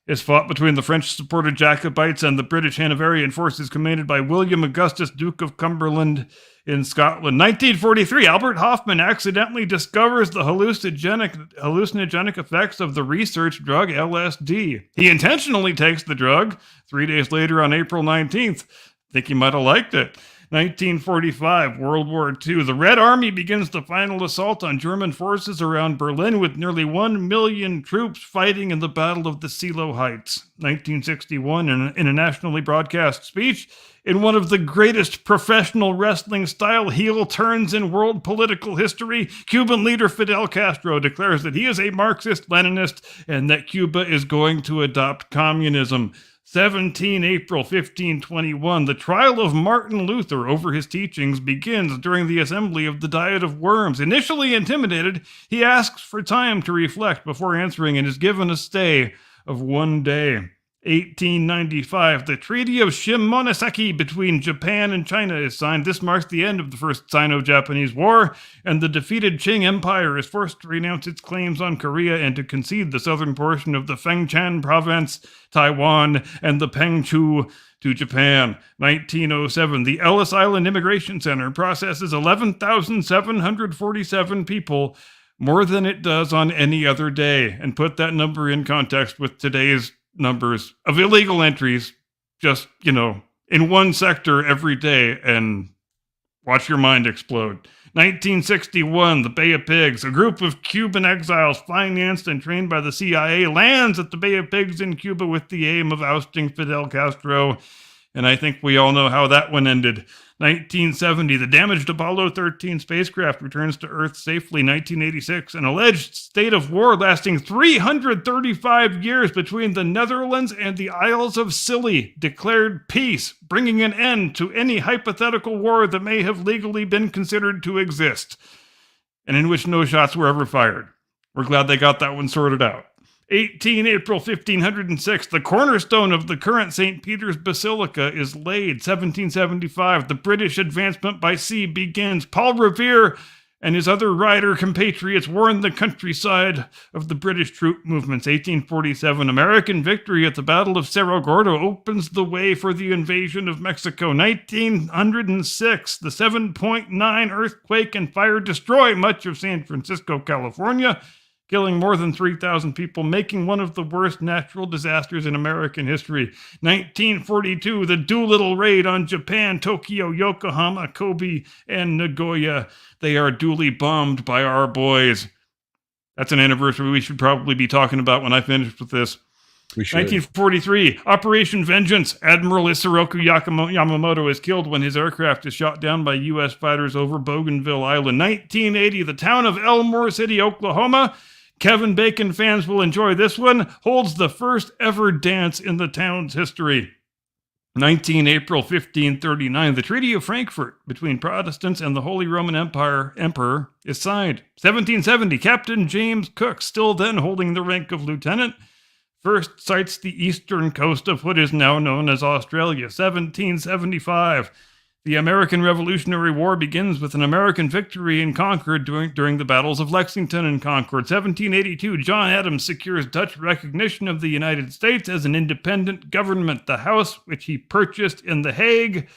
is fought between the French-supported Jacobites and the British Hanoverian forces commanded by William Augustus, Duke of Cumberland in Scotland. 1943, Albert Hofmann accidentally discovers the hallucinogenic effects of the research drug LSD. He intentionally takes the drug 3 days later on April 19th. Think he might have liked it. 1945, World War II. The Red Army begins the final assault on German forces around Berlin with nearly 1 million troops fighting in the Battle of the Seelow Heights. 1961, in a nationally broadcast speech, in one of the greatest professional wrestling-style heel turns in world political history, Cuban leader Fidel Castro declares that he is a Marxist-Leninist and that Cuba is going to adopt communism. 17 April 1521, the trial of Martin Luther over his teachings begins during the assembly of the Diet of Worms. Initially intimidated, he asks for time to reflect before answering and is given a stay of 1 day. 1895, the Treaty of Shimonoseki between Japan and China is signed. This marks the end of the First Sino-Japanese War, and the defeated Qing Empire is forced to renounce its claims on Korea and to concede the southern portion of the Fengchan province, Taiwan, and the Pengchu to Japan. 1907, the Ellis Island Immigration Center processes 11,747 people, more than it does on any other day. And put that number in context with today's numbers of illegal entries, just, in one sector every day, and watch your mind explode. 1961, the Bay of Pigs. A group of Cuban exiles financed and trained by the CIA lands at the Bay of Pigs in Cuba with the aim of ousting Fidel Castro. And I think we all know how that one ended. 1970, the damaged Apollo 13 spacecraft returns to Earth safely. 1986, an alleged state of war lasting 335 years between the Netherlands and the Isles of Scilly declared peace, bringing an end to any hypothetical war that may have legally been considered to exist, and in which no shots were ever fired. We're glad they got that one sorted out. 18 April 1506, the cornerstone of the current St. Peter's Basilica is laid. 1775, the British advancement by sea begins. Paul Revere and his other rider compatriots warn the countryside of the British troop movements. 1847, American victory at the Battle of Cerro Gordo opens the way for the invasion of Mexico. 1906, the 7.9 earthquake and fire destroy much of San Francisco, California, killing more than 3,000 people, making one of the worst natural disasters in American history. 1942, the Doolittle raid on Japan, Tokyo, Yokohama, Kobe, and Nagoya. They are duly bombed by our boys. That's an anniversary we should probably be talking about when I finish with this. We should. 1943, Operation Vengeance. Admiral Isoroku Yamamoto is killed when his aircraft is shot down by U.S. fighters over Bougainville Island. 1980, the town of Elmore City, Oklahoma. Kevin Bacon fans will enjoy this one, holds the first ever dance in the town's history. 19 April 1539, the Treaty of Frankfurt between Protestants and the Holy Roman Emperor is signed. 1770, Captain James Cook, still then holding the rank of lieutenant, first sights the eastern coast of what is now known as Australia. 1775, the American Revolutionary War begins with an American victory in Concord during the battles of Lexington and Concord. 1782, John Adams secures Dutch recognition of the United States as an independent government. The house, which he purchased in The Hague,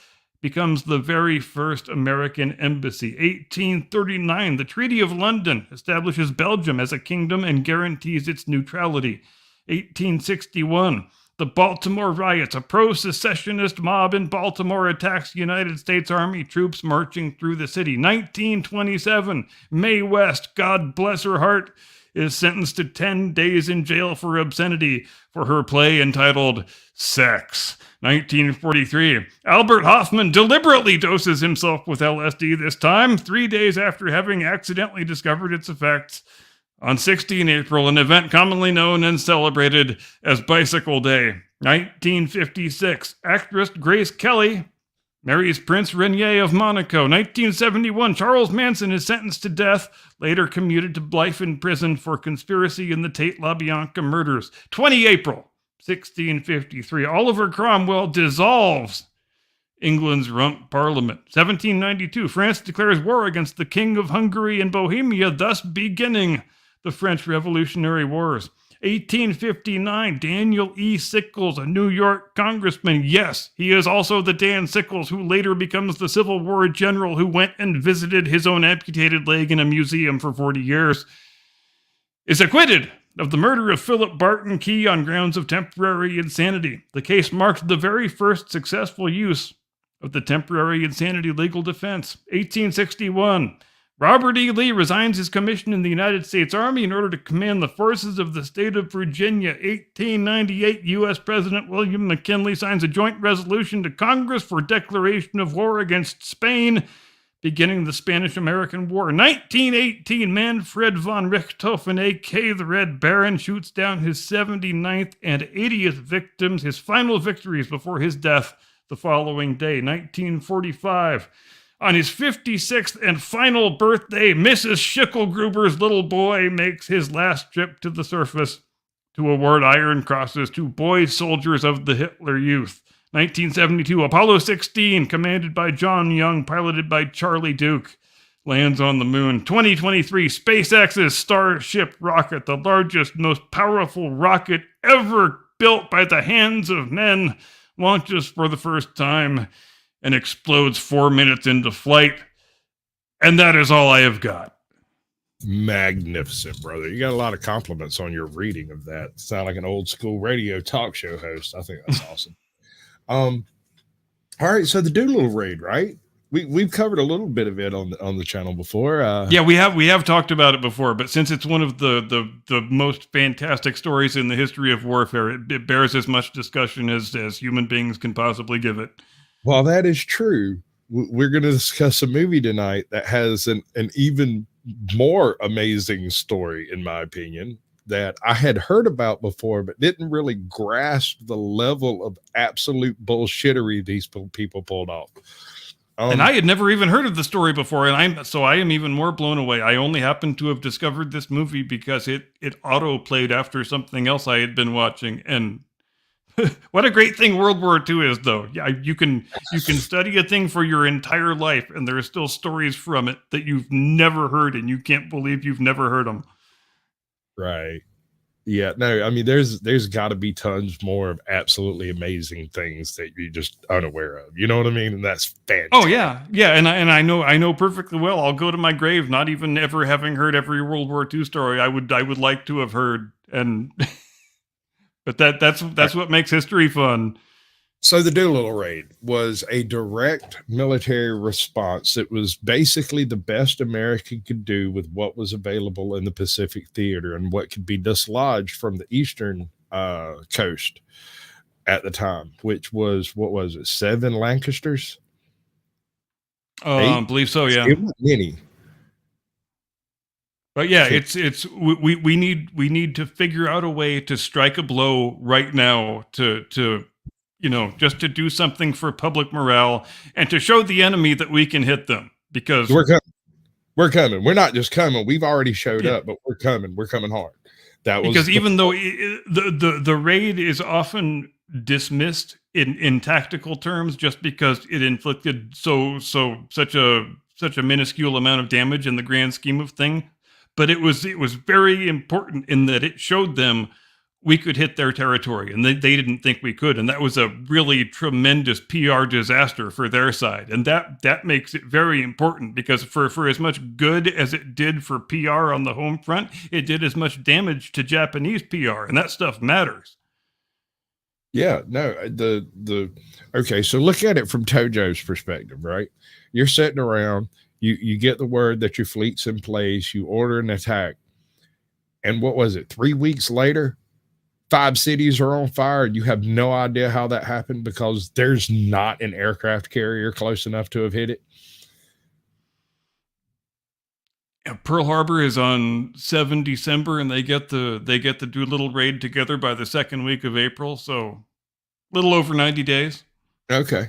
becomes the very first American embassy. 1839, the Treaty of London establishes Belgium as a kingdom and guarantees its neutrality. 1861, The Baltimore riots. A pro-secessionist mob in Baltimore attacks United States Army troops marching through the city. 1927. Mae West, God bless her heart, is sentenced to 10 days in jail for obscenity for her play entitled Sex. 1943. Albert Hoffman deliberately doses himself with LSD, this time 3 days after having accidentally discovered its effects. On 16 April, an event commonly known and celebrated as Bicycle Day. 1956. Actress Grace Kelly marries Prince Renier of Monaco. 1971. Charles Manson is sentenced to death, later commuted to life in prison for conspiracy in the Tate LaBianca murders. 20 April 1653. Oliver Cromwell dissolves England's rump parliament. 1792. France declares war against the King of Hungary and Bohemia, thus beginning the French Revolutionary Wars. 1859. Daniel E. Sickles, a New York congressman. Yes, he is also the Dan Sickles who later becomes the Civil War general who went and visited his own amputated leg in a museum for 40 years. Is acquitted of the murder of Philip Barton Key on grounds of temporary insanity. The case marked the very first successful use of the temporary insanity legal defense. 1861. Robert E. Lee resigns his commission in the United States Army in order to command the forces of the state of Virginia. 1898. U.S. President William McKinley signs a joint resolution to Congress for declaration of war against Spain, beginning the Spanish-American War. 1918. Manfred von Richthofen, a.k.a. the Red Baron, shoots down his 79th and 80th victims, his final victories before his death the following day. 1945. On his 56th and final birthday, Mrs. Schickelgruber's little boy makes his last trip to the surface to award Iron Crosses to boy soldiers of the Hitler Youth. 1972, Apollo 16, commanded by John Young, piloted by Charlie Duke, lands on the moon. 2023, SpaceX's Starship rocket, the largest, most powerful rocket ever built by the hands of men, launches for the first time and explodes 4 minutes into flight. And that is all I have got. Magnificent, brother. You got a lot of compliments on your reading of that. Sound like an old school radio talk show host. I think that's awesome. All right, so the Doolittle raid, right? We've covered a little bit of it on the channel before. Yeah, we have talked about it before, but since it's one of the most fantastic stories in the history of warfare, it bears as much discussion as human beings can possibly give it. While that is true, we're going to discuss a movie tonight that has an even more amazing story, in my opinion, that I had heard about before, but didn't really grasp the level of absolute bullshittery these people pulled off. And I had never even heard of the story before, and I am even more blown away. I only happened to have discovered this movie because it auto played after something else I had been watching, and what a great thing World War II is, though. Yeah, you can study a thing for your entire life, and there are still stories from it that you've never heard, and you can't believe you've never heard them. Right. Yeah. No, I mean, there's got to be tons more of absolutely amazing things that you're just unaware of. You know what I mean? And that's fantastic. Oh yeah, yeah. And I know perfectly well. I'll go to my grave not even ever having heard every World War II story I would like to have heard, and. But that's what makes history fun. So the Doolittle raid was a direct military response. It was basically the best America could do with what was available in the Pacific theater and what could be dislodged from the eastern coast at the time, which was, what was it, 7 Lancasters? I believe so, yeah. It wasn't many. But yeah, we need to figure out a way to strike a blow right now to just to do something for public morale and to show the enemy that we can hit them, because we're coming. We're not just coming. We've already showed up, but we're coming. We're coming hard. That was because even though the raid is often dismissed in tactical terms, just because it inflicted such a minuscule amount of damage in the grand scheme of things. But it was very important in that it showed them we could hit their territory, and they didn't think we could. And that was a really tremendous PR disaster for their side. And that makes it very important, because for as much good as it did for PR on the home front, it did as much damage to Japanese PR, and that stuff matters. Yeah, no, okay, so look at it from Tojo's perspective, right? You're sitting around, you get the word that your fleet's in place, you order an attack, and what was it? 3 weeks later, 5 cities are on fire, and you have no idea how that happened because there's not an aircraft carrier close enough to have hit it. Pearl Harbor is on 7 December, and they get the Doolittle raid together by the second week of April, so a little over 90 days. Okay.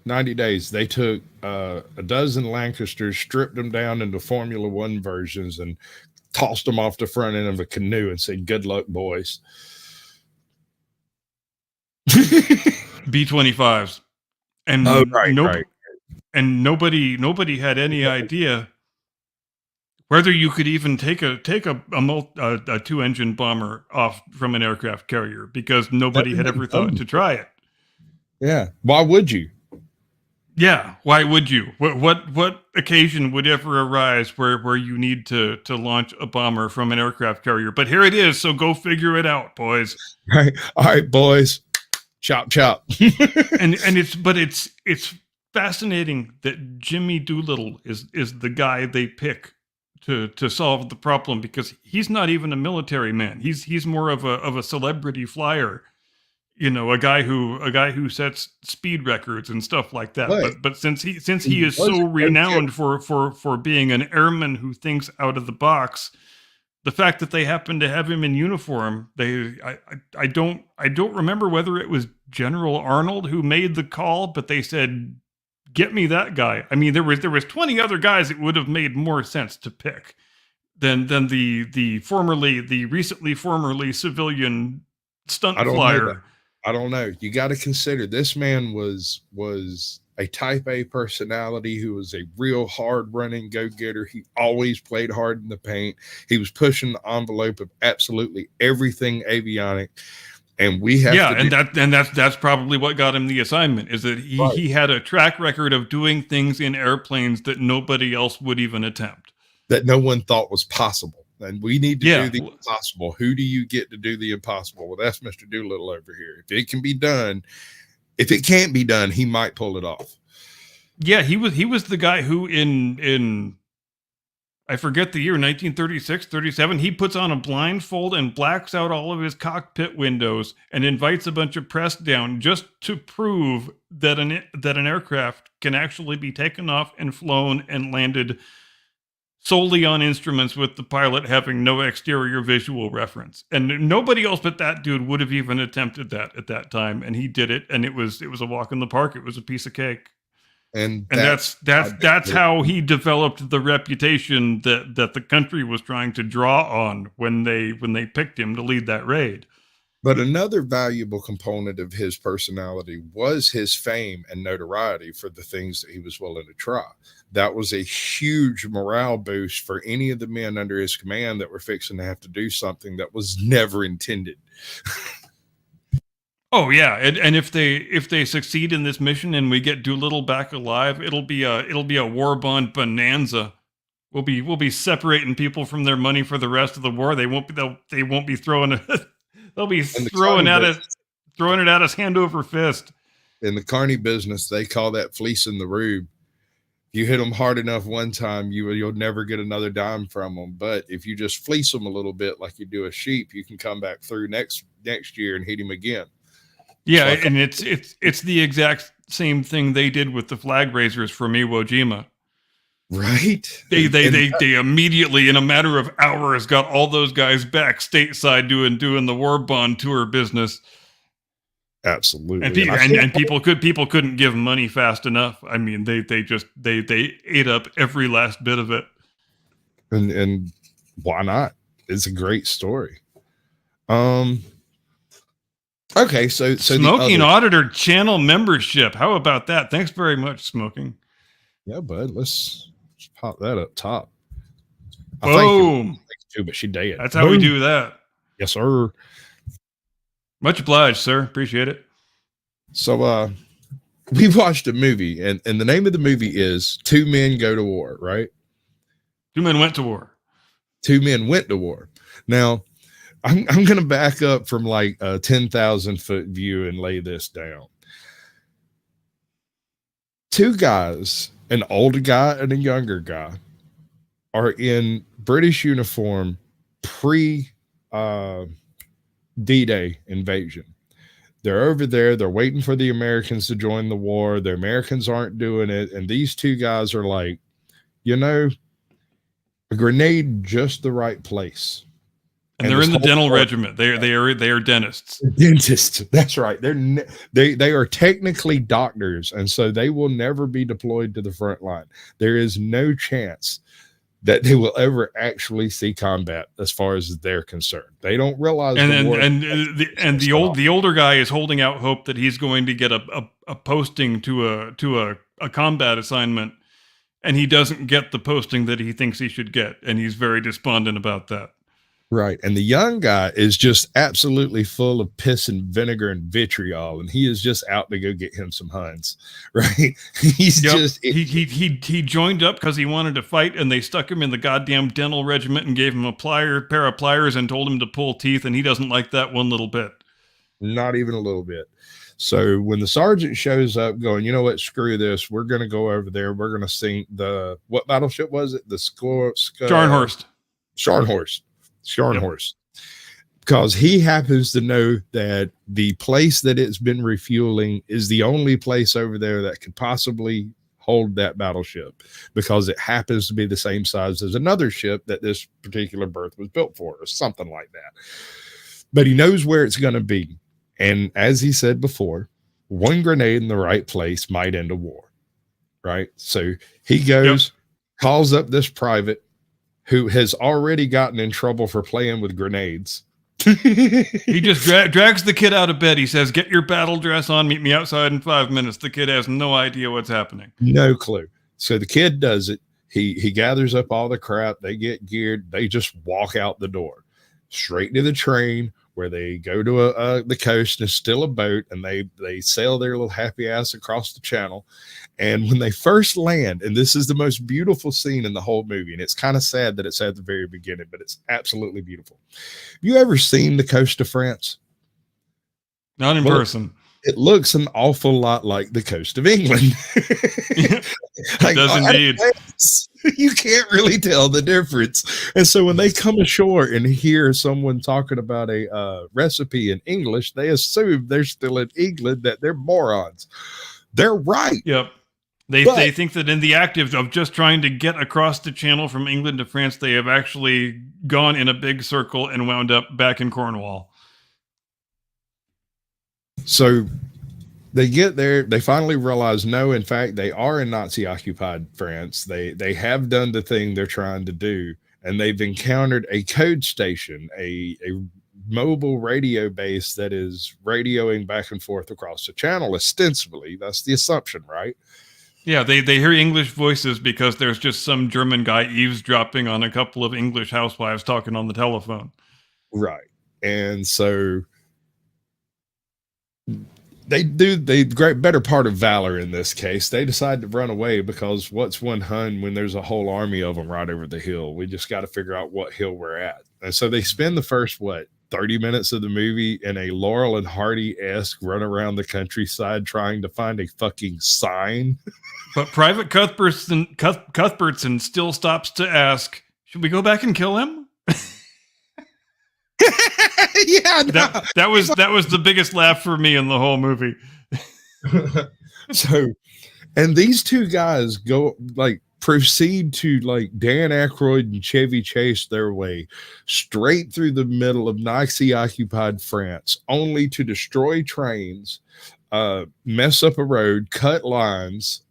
90 days. They took a dozen Lancasters, stripped them down into Formula One versions, and tossed them off the front end of a canoe and said, "Good luck, boys." B-25s. And right. And nobody had any idea whether you could even take a 2-engine bomber off from an aircraft carrier, because nobody had ever thought to try it. Yeah. Why would you? Yeah. Why would you? What occasion would ever arise where you need to launch a bomber from an aircraft carrier? But here it is. So go figure it out, boys. Right. All right, boys. Chop, chop. and it's fascinating that Jimmy Doolittle is the guy they pick to solve the problem, because he's not even a military man. He's more of a celebrity flyer, a guy who sets speed records and stuff like that. Right. But since he is so renowned for being an airman who thinks out of the box, the fact that they happen to have him in uniform, I don't remember whether it was General Arnold who made the call, but they said, "Get me that guy." I mean, there was 20 other guys it would have made more sense to pick than the recently formerly civilian stunt flyer. I don't know. You got to consider this man was a type A personality who was a real hard running go-getter. He always played hard in the paint. He was pushing the envelope of absolutely everything avionic. And we have that's probably what got him the assignment, is that he had a track record of doing things in airplanes that nobody else would even attempt, that no one thought was possible. And we need to do the impossible. Who do you get to do the impossible? Well, that's Mr. Doolittle over here. If it can be done, if it can't be done, he might pull it off. Yeah, he was the guy who in I forget the year, 1936, 37, he puts on a blindfold and blacks out all of his cockpit windows and invites a bunch of press down just to prove that an aircraft can actually be taken off and flown and landed solely on instruments, with the pilot having no exterior visual reference. And nobody else but that dude would have even attempted that at that time, and he did it, and it was a walk in the park. It was a piece of cake. And that's how he developed the reputation that the country was trying to draw on when they picked him to lead that raid. But another valuable component of his personality was his fame and notoriety for the things that he was willing to try. That was a huge morale boost for any of the men under his command that were fixing to have to do something that was never intended. Oh yeah, and if they succeed in this mission and we get Doolittle back alive, it'll be a war bond bonanza. We'll be separating people from their money for the rest of the war. They won't be throwing it. They'll be throwing it at us hand over fist. In the carny business, they call that fleecing the rube. If you hit them hard enough one time, you'll never get another dime from them. But if you just fleece them a little bit, like you do a sheep, you can come back through next year and hit him again. Yeah, and it's the exact same thing they did with the flag raisers from Iwo Jima. Right. They immediately, in a matter of hours, got all those guys back stateside doing the war bond tour business. Absolutely. And people couldn't give money fast enough. I mean, they ate up every last bit of it. And why not? It's a great story. Okay, so Smoking Auditor channel membership. How about that? Thanks very much, Smoking. Yeah, bud. Let's pop that up top. Boom. Too, but she dead. That's how we do that. Yes, sir. Much obliged, sir. Appreciate it. So we watched a movie, and the name of the movie is Two Men Go to War, right? Two Men Went to War. Two Men Went to War. Now, I'm going to back up from like a 10,000 foot view and lay this down. Two guys, an older guy and a younger guy, are in British uniform pre D-Day invasion. They're over there. They're waiting for the Americans to join the war. The Americans aren't doing it. And these two guys are like, you know, a grenade just the right place. And they're in the dental regiment. They are dentists. Dentists. That's right. They are technically doctors, and so they will never be deployed to the front line. There is no chance that they will ever actually see combat, as far as they're concerned. They don't realize. The older guy is holding out hope that he's going to get a posting to a combat assignment, and he doesn't get the posting that he thinks he should get, and he's very despondent about that. Right. And the young guy is just absolutely full of piss and vinegar and vitriol, and he is just out to go get him some Huns. Right. He's just he joined up because he wanted to fight, and they stuck him in the goddamn dental regiment and gave him a pair of pliers and told him to pull teeth, and he doesn't like that one little bit. Not even a little bit. So when the sergeant shows up going, you know what, screw this, we're going to go over there, we're going to sink what battleship was it? The Scharnhorst. Scharnhorst. Because he happens to know that the place that it's been refueling is the only place over there that could possibly hold that battleship, because it happens to be the same size as another ship that this particular berth was built for, or something like that. But he knows where it's going to be. And as he said before, one grenade in the right place might end a war. Right. So he goes, calls up this private who has already gotten in trouble for playing with grenades. He just drags the kid out of bed. He says, get your battle dress on, meet me outside in 5 minutes. The kid has no idea what's happening. No clue. So the kid does it. He gathers up all the crap. They get geared. They just walk out the door straight to the train, where they go to the coast. There's still a boat, and they sail their little happy ass across the channel. And when they first land, and this is the most beautiful scene in the whole movie, and it's kind of sad that it's at the very beginning, but it's absolutely beautiful. Have you ever seen the coast of France? Not in person. It looks an awful lot like the coast of England. It does indeed. You can't really tell the difference. And so when they come ashore and hear someone talking about a recipe in English, they assume they're still in England, that they're morons. They're right. Yep. They think that in the act of just trying to get across the channel from England to France, they have actually gone in a big circle and wound up back in Cornwall. So they get there. They finally realize, no, in fact, they are in Nazi-occupied France. They have done the thing they're trying to do, and they've encountered a code station, a mobile radio base that is radioing back and forth across the channel, ostensibly. That's the assumption, right? Yeah, they hear English voices because there's just some German guy eavesdropping on a couple of English housewives talking on the telephone. Right. And so they do the great better part of valor in this case. They decide to run away, because what's one Hun when there's a whole army of them right over the hill? We just got to figure out what hill we're at. And so they spend the first, 30 minutes of the movie in a Laurel and Hardy-esque run around the countryside trying to find a fucking sign. But Private Cuthbertson still stops to ask, should we go back and kill him? Yeah, no. that was the biggest laugh for me in the whole movie. So, and these two guys proceed to Dan Aykroyd and Chevy Chase their way straight through the middle of Nazi-occupied France, only to destroy trains, mess up a road, cut lines,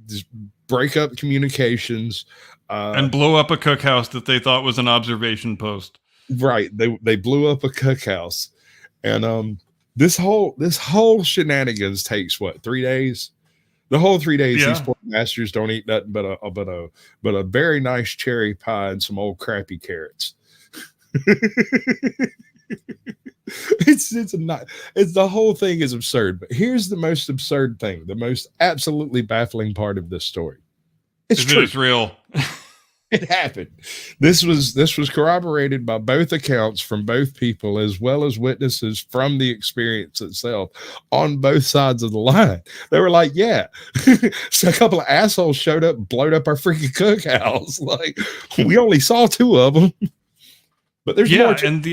just break up communications, and blow up a cookhouse that they thought was an observation post. Right. They blew up a cookhouse, and this whole shenanigans takes 3 days? The whole 3 days, yeah. These poor masters don't eat nothing but a very nice cherry pie and some old crappy carrots. It's the whole thing is absurd. But here's the most absurd thing, the most absolutely baffling part of this story. It's true. It's real. It happened. This was corroborated by both accounts from both people, as well as witnesses from the experience itself on both sides of the line. They were like, yeah. So a couple of assholes showed up and blowed up our freaking cookhouse. Like, we only saw 2 of them. But there's more and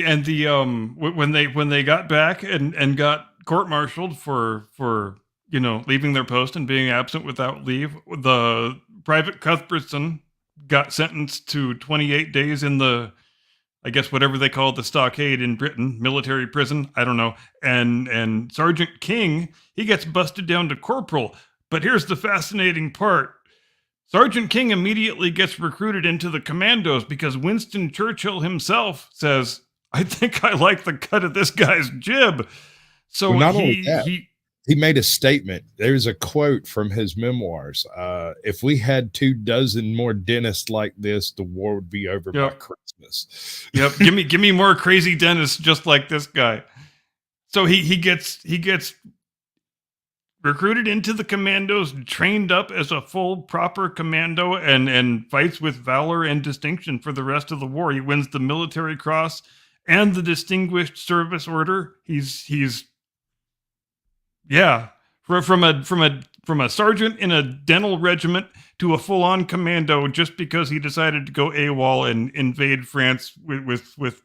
when they got back and got court-martialed for leaving their post and being absent without leave, the Private Cuthbertson got sentenced to 28 days in the, I guess, whatever they call the stockade in Britain, military prison, I don't know. And Sergeant King, he gets busted down to corporal. But here's the fascinating part. Sergeant King immediately gets recruited into the commandos because Winston Churchill himself says, I think I like the cut of this guy's jib. So well, not only that, he made a statement. There's a quote from his memoirs. If we had 24 more dentists like this, the war would be over by Christmas. Yep. Give me more crazy dentists just like this guy. So he gets recruited into the commandos, trained up as a full proper commando, and fights with valor and distinction for the rest of the war. He wins the Military Cross and the Distinguished Service Order. He's from a sergeant in a dental regiment to a full-on commando just because he decided to go AWOL and invade France with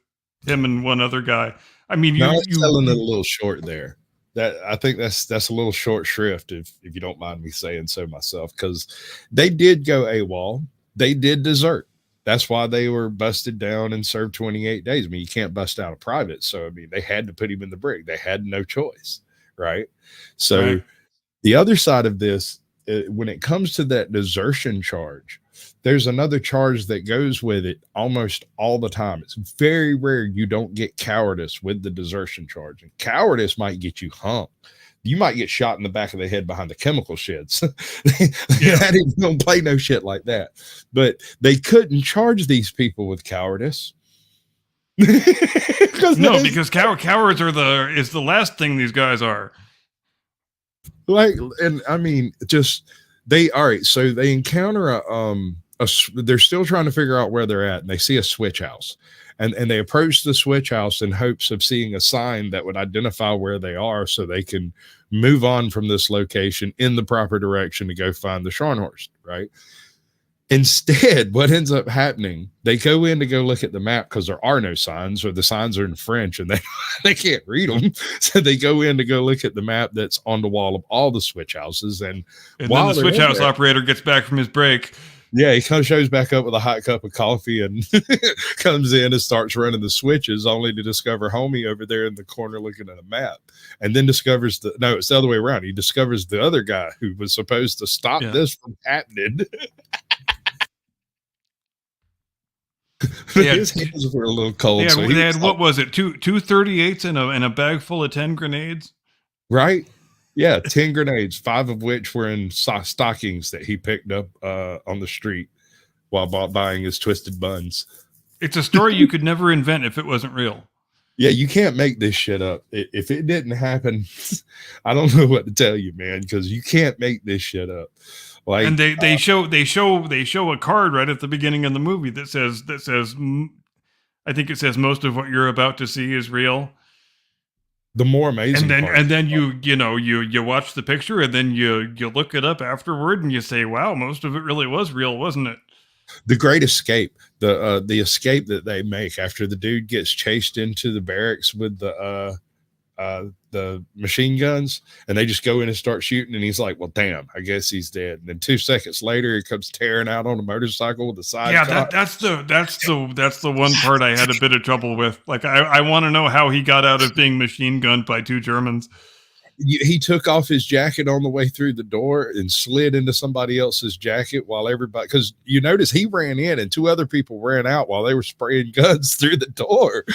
him and one other guy. I mean, you're selling it a little short there. I think that's a little short shrift, if you don't mind me saying so myself, because they did go AWOL. They did desert. That's why they were busted down and served 28 days. I mean, you can't bust out a private. So, I mean, they had to put him in the brig. They had no choice, right? So the other side of this, when it comes to that desertion charge, there's another charge that goes with it almost all the time. It's very rare you don't get cowardice with the desertion charge. And cowardice might get you hung. You might get shot in the back of the head behind the chemical sheds. That even don't play no shit like that. But they couldn't charge these people with cowardice. Because cowards is the last thing these guys are. Like, and I mean, so they encounter they're still trying to figure out where they're at, and they see a switch house, and they approach the switch house in hopes of seeing a sign that would identify where they are so they can move on from this location in the proper direction to go find the Scharnhorst, right? Instead, what ends up happening, they go in to go look at the map because there are no signs, or the signs are in French and they can't read them. So they go in to go look at the map that's on the wall of all the switch houses. And then the switch house operator gets back from his break. Yeah, he kind of shows back up with a hot cup of coffee and comes in and starts running the switches, only to discover homie over there in the corner looking at a map, and then discovers it's the other way around. He discovers the other guy who was supposed to stop this from happening. His hands were a little cold. Yeah, so they had, what was it, two 38s and a bag full of 10 grenades? Right. Yeah, 10 grenades, 5 of which were in stockings that he picked up on the street while buying his twisted buns. It's a story you could never invent if it wasn't real. Yeah, you can't make this shit up. If it didn't happen, I don't know what to tell you, man, because you can't make this shit up. Like, and they show a card right at the beginning of the movie that says I think it says most of what you're about to see is real. The more amazing and then you watch the picture, and then you look it up afterward and you say, wow, most of it really was real, wasn't it? The Great Escape, the escape that they make after the dude gets chased into the barracks with the machine guns, and they just go in and start shooting, and he's like, well, damn, I guess he's dead. And then 2 seconds later, he comes tearing out on a motorcycle with a side. Yeah, that's the one part I had a bit of trouble with. Like, I want to know how he got out of being machine gunned by 2 Germans. He took off his jacket on the way through the door and slid into somebody else's jacket while everybody, because you notice he ran in and 2 other people ran out while they were spraying guns through the door.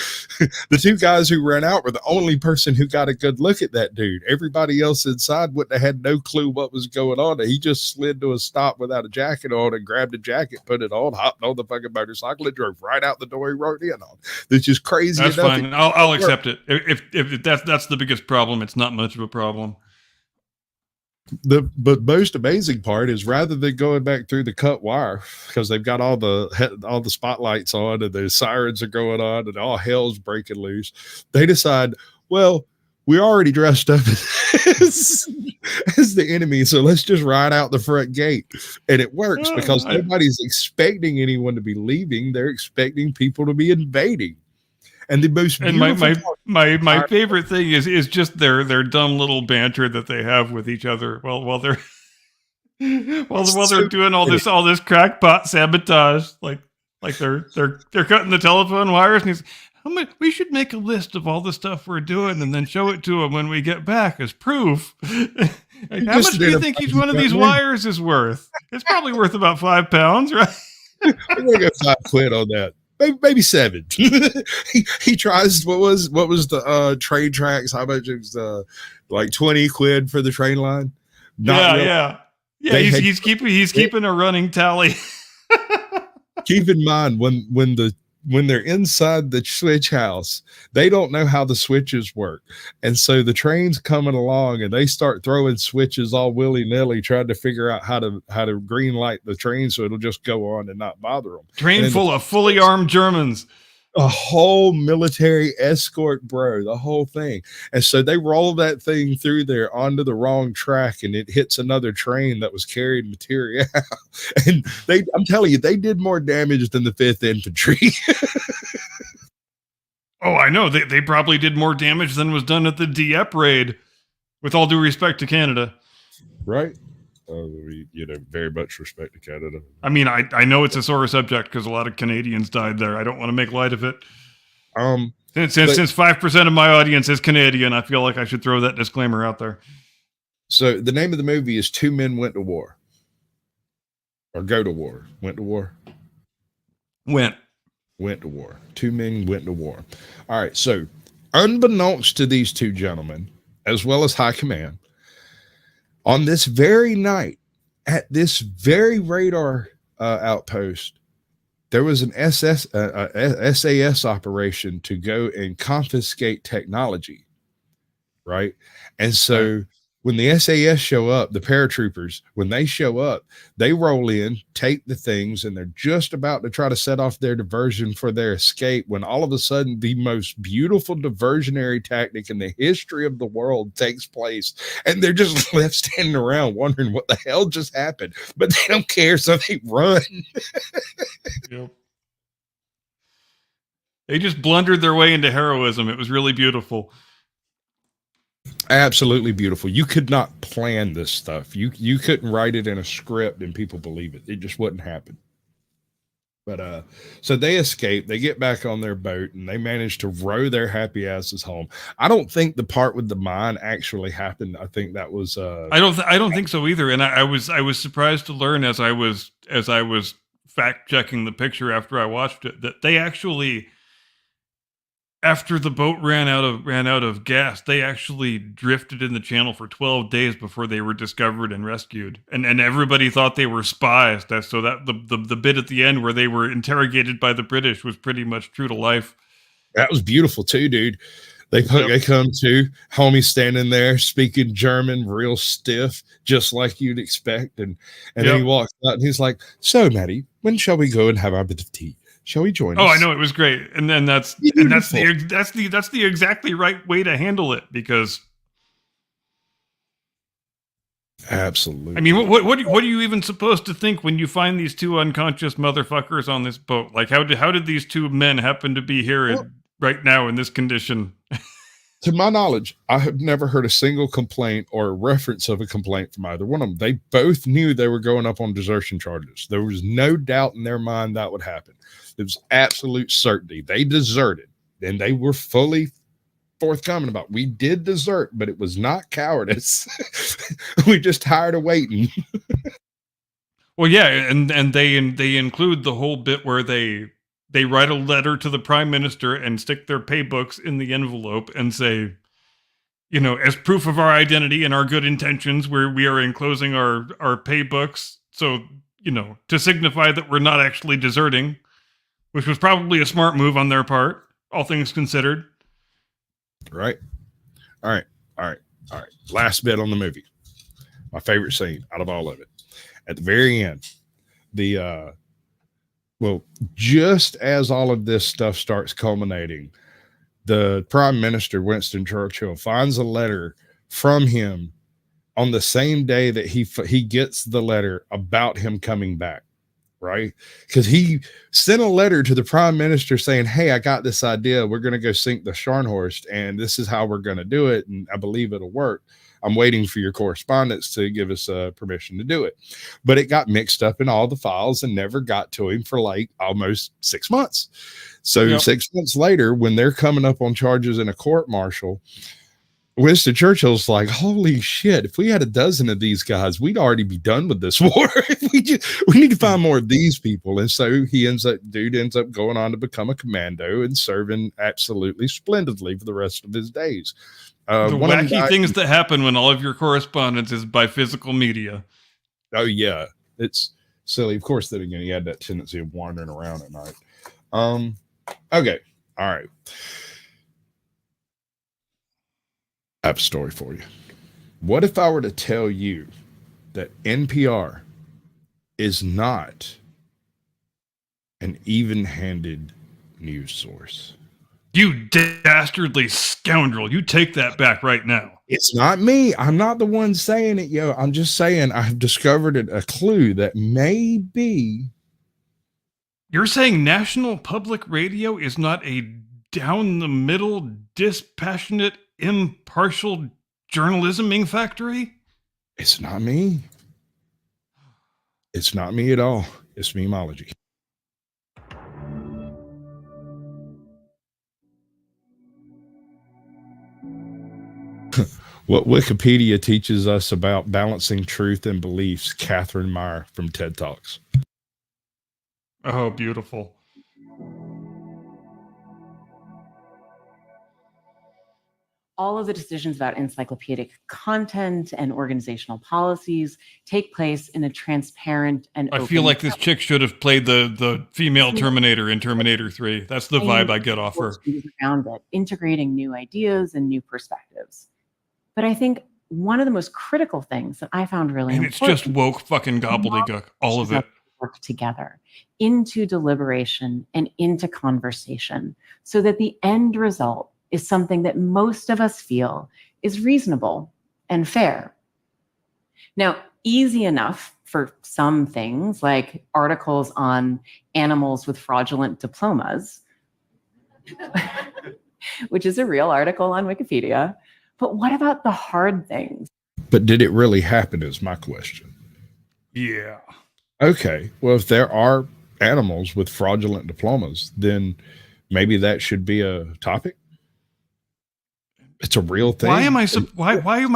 The 2 guys who ran out were the only person who got a good look at that dude. Everybody else inside wouldn't have had no clue what was going on. He just slid to a stop without a jacket on and grabbed a jacket, put it on, hopped on the fucking motorcycle, and drove right out the door he rode in on. It's just crazy. That's fine. I'll accept it. If that's the biggest problem, it's not much of a problem. But most amazing part is rather than going back through the cut wire, because they've got all the spotlights on and the sirens are going on and all hell's breaking loose, they decide, well, we already dressed up as the enemy, so let's just ride out the front gate. And it works because nobody's expecting anyone to be leaving. They're expecting people to be invading. And the most my favorite thing is just their dumb little banter that they have with each other while they're they're doing all this crackpot sabotage, like they're cutting the telephone wires, and he's, we should make a list of all the stuff we're doing and then show it to them when we get back as proof. Like, how much do you think each one of these wires is worth? It's probably worth about £5, right? I'm gonna go £5 on that. Maybe 7. he tries. What was the train tracks? How much? It was like 20 quid for the train line. Yeah. He's keeping a running tally. Keep in mind when they're inside the switch house, they don't know how the switches work, and so the train's coming along, and they start throwing switches all willy nilly, trying to figure out how to green light the train so it'll just go on and not bother them. Train full of fully armed Germans. A whole military escort, bro, the whole thing. And so they roll that thing through there onto the wrong track, and it hits another train that was carrying material. And I'm telling you, they did more damage than the 5th Infantry. Oh, I know. They probably did more damage than was done at the Dieppe raid, with all due respect to Canada. Right. We, very much respect to Canada. I mean, I know it's a sore subject because a lot of Canadians died there. I don't want to make light of it. Since 5% of my audience is Canadian, I feel like I should throw that disclaimer out there. So the name of the movie is Two Men Went to War. Or Go to War. Went to war? Went to war. Two men went to war. All right. So unbeknownst to these two gentlemen, as well as high command, on this very night, at this very radar outpost, there was an SAS operation to go and confiscate technology, right? And so when the SAS show up, the paratroopers, when they show up, they roll in, take the things, and they're just about to try to set off their diversion for their escape when all of a sudden the most beautiful diversionary tactic in the history of the world takes place. And they're just left standing around wondering what the hell just happened. But they don't care, so they run. Yep. They just blundered their way into heroism. It was really beautiful. Absolutely beautiful. You could not plan this stuff. You couldn't write it in a script and people believe it. It just wouldn't happen. But so they escape, they get back on their boat, and they manage to row their happy asses home. I don't think the part with the mine actually happened. I think that was I don't think so either. And I was surprised to learn as I was fact checking the picture after I watched it that they actually, after the boat ran out of gas, they actually drifted in the channel for 12 days before they were discovered and rescued. And everybody thought they were spies. So that the bit at the end where they were interrogated by the British was pretty much true to life. That was beautiful too, dude. They come to, homie standing there speaking German real stiff, just like you'd expect. And then he walks out and he's like, "So, Maddie, when shall we go and have our bit of tea? Shall we join us?" Oh, I know, it was great. And then that's the exactly right way to handle it, because absolutely. I mean, what are you even supposed to think when you find these two unconscious motherfuckers on this boat? Like, how did these two men happen to be here right now in this condition? To my knowledge, I have never heard a single complaint or a reference of a complaint from either one of them. They both knew they were going up on desertion charges. There was no doubt in their mind that would happen. It was absolute certainty. They deserted, and they were fully forthcoming about, we did desert, but it was not cowardice. We just tired of waiting. Well, yeah, and they include the whole bit where they write a letter to the prime minister and stick their pay books in the envelope and say, as proof of our identity and our good intentions, we are enclosing our pay books. So, to signify that we're not actually deserting, which was probably a smart move on their part, all things considered. Right. All right. Last bit on the movie. My favorite scene out of all of it. At the very end, just as all of this stuff starts culminating, the Prime Minister, Winston Churchill, finds a letter from him on the same day that he gets the letter about him coming back, right? Because he sent a letter to the Prime Minister saying, hey, I got this idea. We're going to go sink the Scharnhorst, and this is how we're going to do it, and I believe it'll work. I'm waiting for your correspondence to give us permission to do it. But it got mixed up in all the files and never got to him for like almost 6 months. So 6 months later, when they're coming up on charges in a court martial, Winston Churchill's like, holy shit, if we had a dozen of these guys, we'd already be done with this war. we need to find more of these people. And so ends up going on to become a commando and serving absolutely splendidly for the rest of his days. The wacky things that happen when all of your correspondence is by physical media. Oh, yeah. It's silly. Of course, then again, he had that tendency of wandering around at night. Okay. All right. I have a story for you. What if I were to tell you that NPR is not an even-handed news source? You dastardly scoundrel. You take that back right now. It's not me. I'm not the one saying it, yo. I'm just saying I've discovered a clue that maybe. You're saying National Public Radio is not a down-the-middle, dispassionate, impartial journalisming factory? It's not me. It's not me at all. It's memology. What Wikipedia teaches us about balancing truth and beliefs, Catherine Meyer from TED Talks. Oh, beautiful. All of the decisions about encyclopedic content and organizational policies take place in a transparent and I feel like this chick should have played the female Terminator in Terminator 3. That's the vibe I get off her. Around it, integrating new ideas and new perspectives. But I think one of the most critical things that I found really important. And it's just woke fucking gobbledygook, all of it. Work together into deliberation and into conversation so that the end result is something that most of us feel is reasonable and fair. Now, easy enough for some things like articles on animals with fraudulent diplomas, which is a real article on Wikipedia. But what about the hard things? But did it really happen is my question. Yeah. Okay. Well, if there are animals with fraudulent diplomas, then maybe that should be a topic. It's a real thing. Why am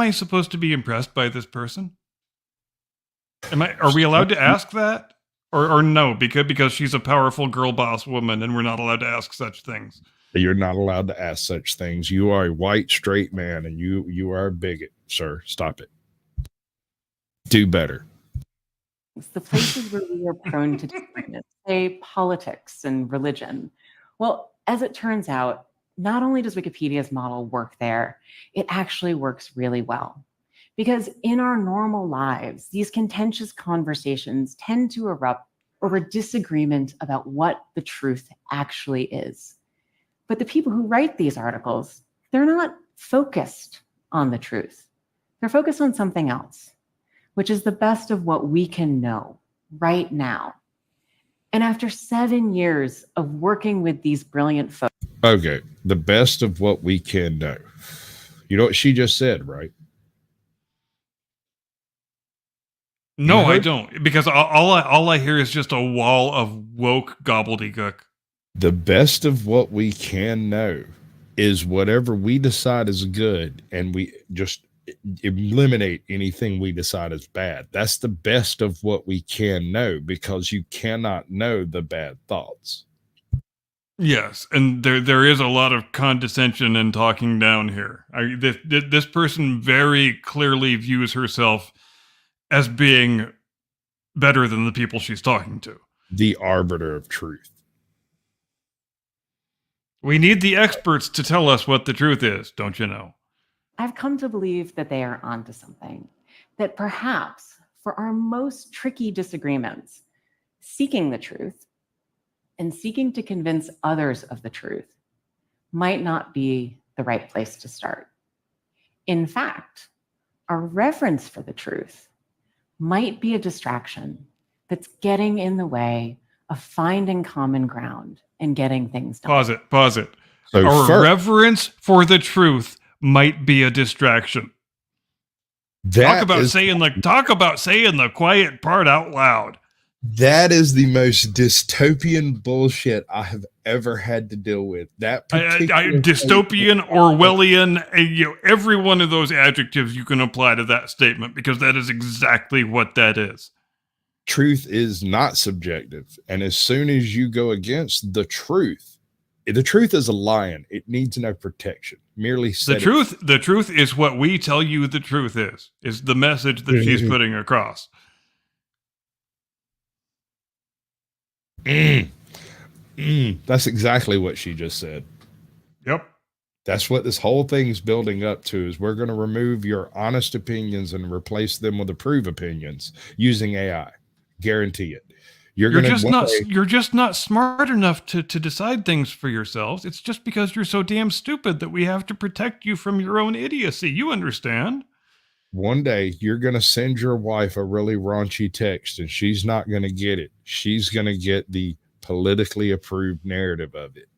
I supposed to be impressed by this person? Are we allowed to ask that? Or no, because she's a powerful girl boss woman and we're not allowed to ask such things. You're not allowed to ask such things. You are a white straight man and you are a bigot, sir. Stop it. Do better. It's the places where we are prone to disagreement, say politics and religion. Well, as it turns out, not only does Wikipedia's model work there, it actually works really well. Because in our normal lives, these contentious conversations tend to erupt over disagreement about what the truth actually is. But the people who write these articles, they're not focused on the truth. They're focused on something else, which is the best of what we can know right now. And after 7 years of working with these brilliant folks. Okay, the best of what we can know. You know what she just said, right? No, I don't. Because all I hear is just a wall of woke gobbledygook. The best of what we can know is whatever we decide is good, and we just eliminate anything we decide is bad. That's the best of what we can know, because you cannot know the bad thoughts. Yes, and there is a lot of condescension and talking down here. This person very clearly views herself as being better than the people she's talking to. The arbiter of truth. We need the experts to tell us what the truth is, don't you know? I've come to believe that they are onto something. that perhaps for our most tricky disagreements, seeking the truth and seeking to convince others of the truth might not be the right place to start. In fact, our reverence for the truth might be a distraction that's getting in the way of finding common ground and getting things done. Pause it. So Our reverence for the truth might be a distraction. Talk about saying the quiet part out loud. That is the most dystopian bullshit I have ever had to deal with. That Dystopian, Orwellian, every one of those adjectives you can apply to that statement, because that is exactly what that is. Truth is not subjective, and as soon as you go against the truth is a lion. It needs no protection. Merely the truth is what we tell you the truth is the message that she's putting across. That's exactly what she just said. Yep. That's what this whole thing's building up to, is we're going to remove your honest opinions and replace them with approved opinions using AI. Guarantee it. You're just not smart enough to decide things for yourselves. It's just because you're so damn stupid that we have to protect you from your own idiocy. You understand? One day you're going to send your wife a really raunchy text and she's not going to get it. She's going to get the politically approved narrative of it.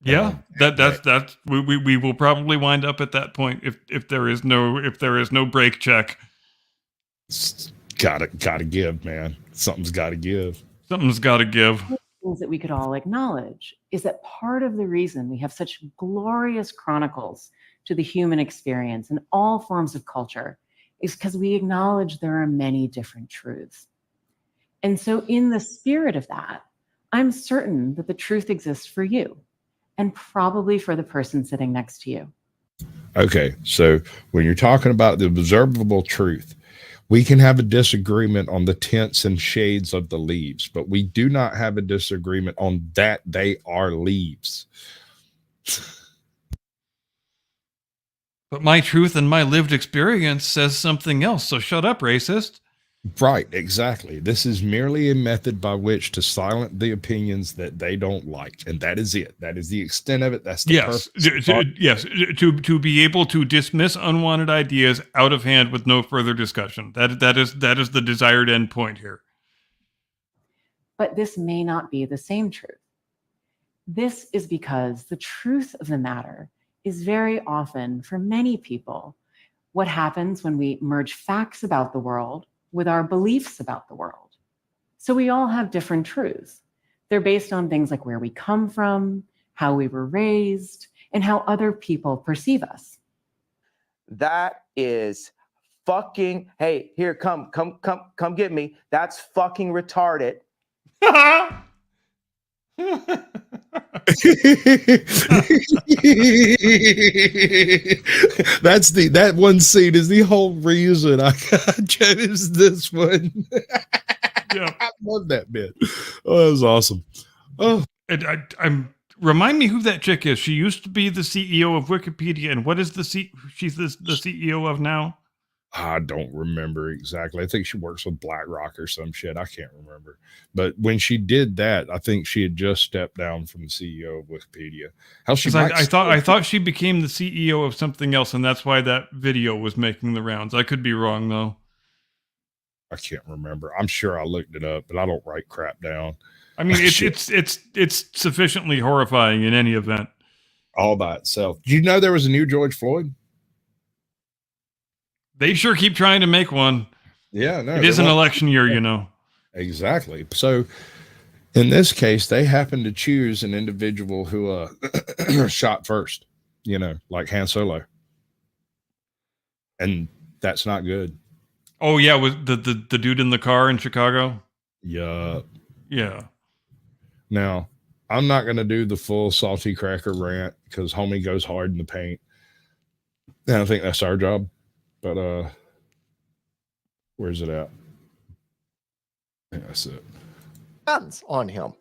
Yeah, that's we will probably wind up at that point if there is no brake check. Gotta give, man. Something's got to give. Something's got to give. Things that we could all acknowledge is that part of the reason we have such glorious chronicles to the human experience in all forms of culture is because we acknowledge there are many different truths. And so in the spirit of that, I'm certain that the truth exists for you and probably for the person sitting next to you. Okay, so when you're talking about the observable truth, we can have a disagreement on the tints and shades of the leaves, but we do not have a disagreement on that they are leaves. But my truth and my lived experience says something else, so shut up, racist. Right, exactly. This is merely a method by which to silence the opinions that they don't like, and that is it. That is the extent of it. That's the purpose. Yes, to be able to dismiss unwanted ideas out of hand with no further discussion. That is the desired end point here. But this may not be the same truth. This is because the truth of the matter is very often, for many people, what happens when we merge facts about the world with our beliefs about the world. So we all have different truths. They're based on things like where we come from, how we were raised, and how other people perceive us. That is fucking, hey, here, come get me. That's fucking retarded. That one scene is the whole reason I chose this one. Yeah. I love that bit. Oh, that was awesome. Oh, I'm remind me who that chick is. She used to be the CEO of Wikipedia, and what is she's the CEO of now? I don't remember exactly. I think she works with BlackRock or some shit. I can't remember. But when she did that, I think she had just stepped down from the CEO of Wikipedia. I thought she became the CEO of something else, and that's why that video was making the rounds. I could be wrong though. I can't remember. I'm sure I looked it up, but I don't write crap down. I mean, it's sufficiently horrifying in any event. All by itself. Did you know there was a new George Floyd? They sure keep trying to make one. Yeah, no. It is an election year, you know. Exactly. So in this case, they happen to choose an individual who shot first, like Han Solo. And that's not good. Oh, yeah, was the dude in the car in Chicago? Yeah. Yeah. Now, I'm not going to do the full salty cracker rant because homie goes hard in the paint. And I think that's our job. But where's it at? Yeah, that's it. Guns on him.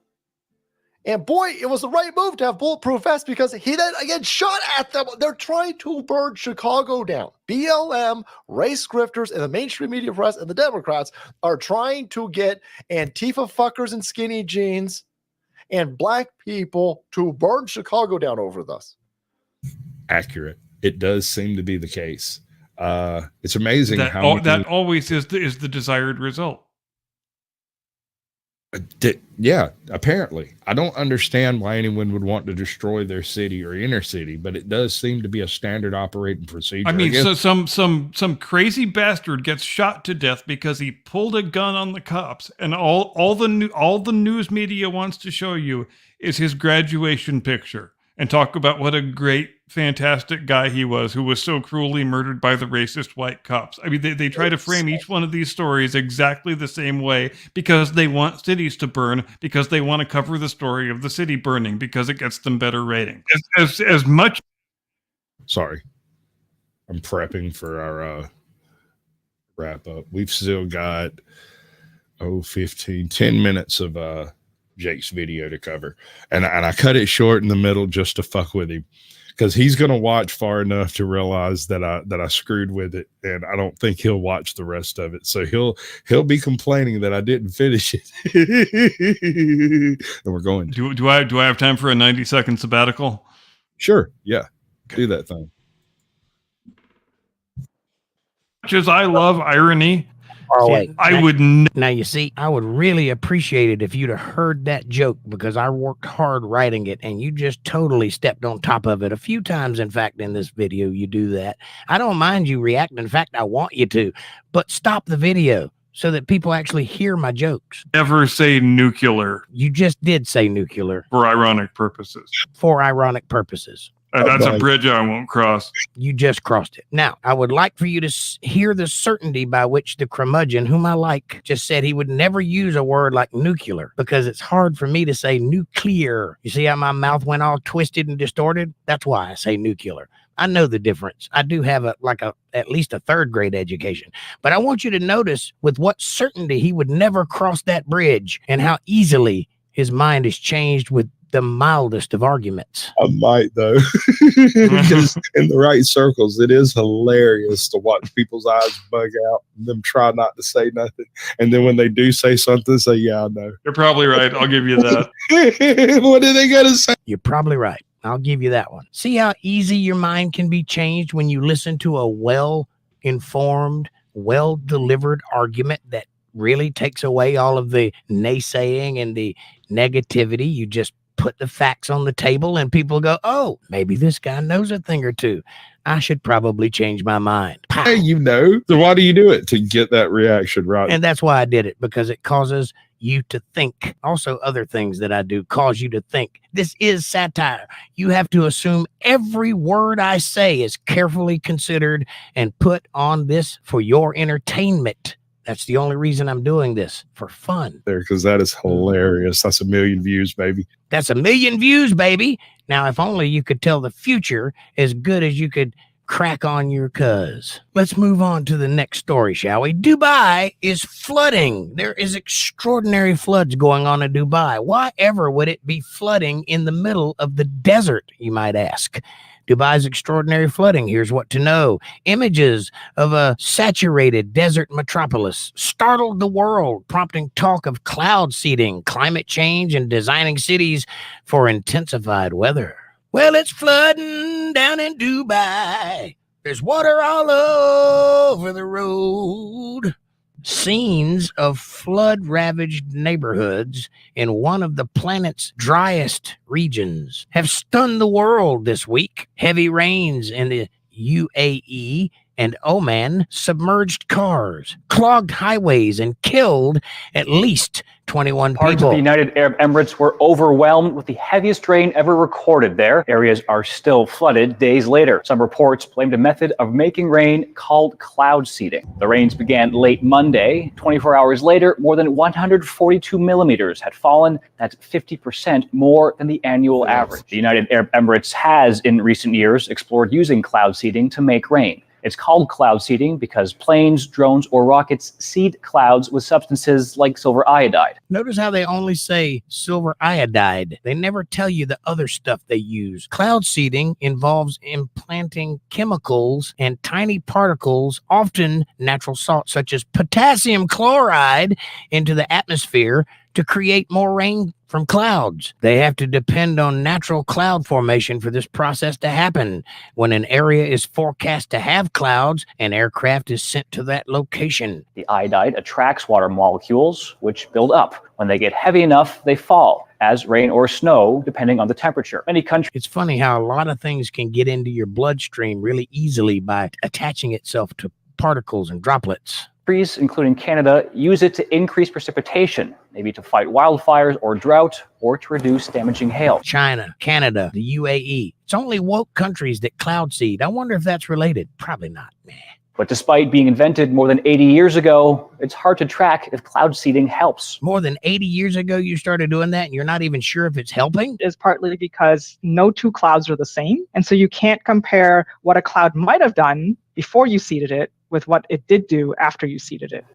And boy, it was the right move to have bulletproof vests because he then again shot at them. They're trying to burn Chicago down. BLM, race grifters, and the mainstream media press and the Democrats are trying to get Antifa fuckers in skinny jeans and black people to burn Chicago down over this. Accurate. It does seem to be the case. It's amazing that always is the desired result. Yeah, apparently. I don't understand why anyone would want to destroy their city or inner city, but it does seem to be a standard operating procedure. I mean, so some crazy bastard gets shot to death because he pulled a gun on the cops, and all the news media wants to show you is his graduation picture and talk about what a great, fantastic guy he was who was so cruelly murdered by the racist white cops. I mean, they try to frame each one of these stories exactly the same way because they want cities to burn, because they want to cover the story of the city burning, because it gets them better rating. As much. Sorry. I'm prepping for our wrap up. We've still got 10 minutes of Jake's video to cover. And I cut it short in the middle just to fuck with him, because he's going to watch far enough to realize that I screwed with it, and I don't think he'll watch the rest of it. So he'll be complaining that I didn't finish it. And we're going to. Do I have time for a 90-second sabbatical? Sure. Yeah. Do that thing. Much as I love irony, Now, you see, I would really appreciate it if you'd have heard that joke, because I worked hard writing it and you just totally stepped on top of it a few times. In fact, in this video, you do that. I don't mind you reacting. In fact, I want you to, but stop the video so that people actually hear my jokes. Never say nuclear. You just did say nuclear. For ironic purposes. For ironic purposes. That's a bridge I won't cross. You just crossed it. Now, I would like for you to hear the certainty by which the curmudgeon, whom I like, just said he would never use a word like nuclear, because it's hard for me to say nuclear. You see how my mouth went all twisted and distorted? That's why I say nuclear. I know the difference. I do have at least a third grade education. But I want you to notice with what certainty he would never cross that bridge, and how easily his mind is changed with the mildest of arguments. I might, though, because in the right circles, it is hilarious to watch people's eyes bug out and them try not to say nothing. And then when they do say something, say, yeah, I know. You're probably right. I'll give you that. What are they going to say? You're probably right. I'll give you that one. See how easy your mind can be changed when you listen to a well-informed, well-delivered argument that really takes away all of the naysaying and the negativity. You just put the facts on the table and people go, oh, maybe this guy knows a thing or two. I should probably change my mind. Pow. Hey, you know. So why do you do it? To get that reaction, right? And that's why I did it, because it causes you to think. Also, other things that I do cause you to think. This is satire. You have to assume every word I say is carefully considered and put on this for your entertainment. That's the only reason I'm doing this, for fun. There, because that is hilarious. That's 1 million views, baby. That's 1 million views, baby. Now, if only you could tell the future as good as you could crack on your cuz. Let's move on to the next story, shall we? Dubai is flooding. There is extraordinary floods going on in Dubai. Why ever would it be flooding in the middle of the desert, you might ask? Dubai's extraordinary flooding. Here's what to know. Images of a saturated desert metropolis startled the world, prompting talk of cloud seeding, climate change, and designing cities for intensified weather. Well, it's flooding down in Dubai. There's water all over the road. Scenes of flood-ravaged neighborhoods in one of the planet's driest regions have stunned the world this week. Heavy rains in the UAE and Oman submerged cars, clogged highways, and killed at least 21 people. Parts of the United Arab Emirates were overwhelmed with the heaviest rain ever recorded there. Areas are still flooded days later. Some reports blamed a method of making rain called cloud seeding. The rains began late Monday. 24 hours later, more than 142 millimeters had fallen. That's 50% more than the annual average. The United Arab Emirates has, in recent years, explored using cloud seeding to make rain. It's called cloud seeding because planes, drones, or rockets seed clouds with substances like silver iodide. Notice how they only say silver iodide. They never tell you the other stuff they use. Cloud seeding involves implanting chemicals and tiny particles, often natural salts such as potassium chloride, into the atmosphere to create more rain from clouds. They have to depend on natural cloud formation for this process to happen. When an area is forecast to have clouds, an aircraft is sent to that location. The iodide attracts water molecules, which build up. When they get heavy enough, they fall as rain or snow, depending on the temperature. Many countries. It's funny how a lot of things can get into your bloodstream really easily by attaching itself to particles and droplets. Countries, including Canada, use it to increase precipitation, maybe to fight wildfires or drought, or to reduce damaging hail. China, Canada, the UAE. It's only woke countries that cloud seed. I wonder if that's related. Probably not. But despite being invented more than 80 years ago, it's hard to track if cloud seeding helps. More than 80 years ago, you started doing that, and you're not even sure if it's helping? Is partly because no two clouds are the same. And so you can't compare what a cloud might have done before you seeded it with what it did do after you seeded it.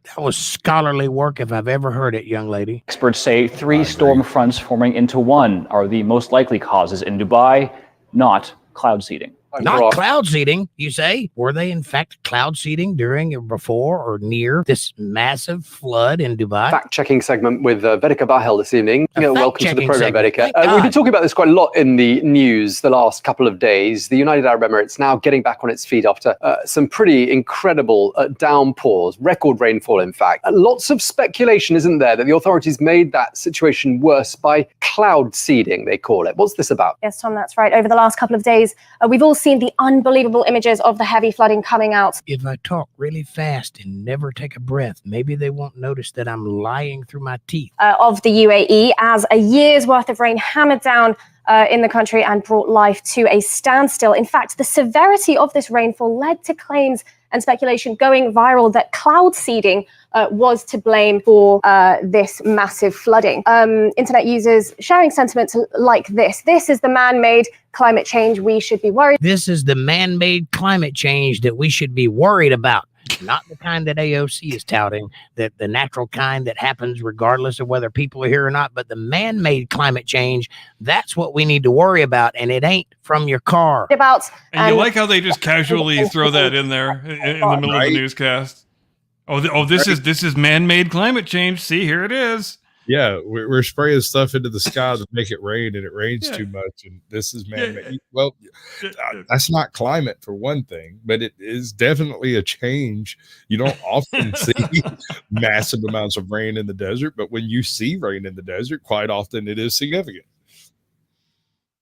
That was scholarly work if I've ever heard it, young lady. Experts say 3 storm fronts forming into one are the most likely causes in Dubai, not cloud seeding. Not cloud seeding, you say? Were they in fact cloud seeding during or before or near this massive flood in Dubai? Fact-checking segment with Vedika Bahel this evening. Welcome to the program, Vedika. We've been talking about this quite a lot in the news the last couple of days. The United Arab Emirates now getting back on its feet after some pretty incredible downpours, record rainfall, in fact. Lots of speculation, isn't there, that the authorities made that situation worse by cloud seeding, they call it. What's this about? Yes, Tom, that's right. Over the last couple of days, we've all seen the unbelievable images of the heavy flooding coming out. If I talk really fast and never take a breath, maybe they won't notice that I'm lying through my teeth. Of the UAE, as a year's worth of rain hammered down in the country and brought life to a standstill. In fact, the severity of this rainfall led to claims and speculation going viral that cloud seeding was to blame for this massive flooding. Internet users sharing sentiments like this. This is the man-made climate change we should be worried. This is the man-made climate change that we should be worried about. Not the kind that AOC is touting, that the natural kind that happens regardless of whether people are here or not, but the man-made climate change, that's what we need to worry about, and it ain't from your car. And you like how they just casually throw that in there in the middle of the newscast? This is man-made climate change. See, here it is. Yeah, we're spraying stuff into the sky to make it rain, and it rains too much, and this is man-made. Well, that's not climate for one thing, but it is definitely a change. You don't often see massive amounts of rain in the desert, but when you see rain in the desert, quite often it is significant.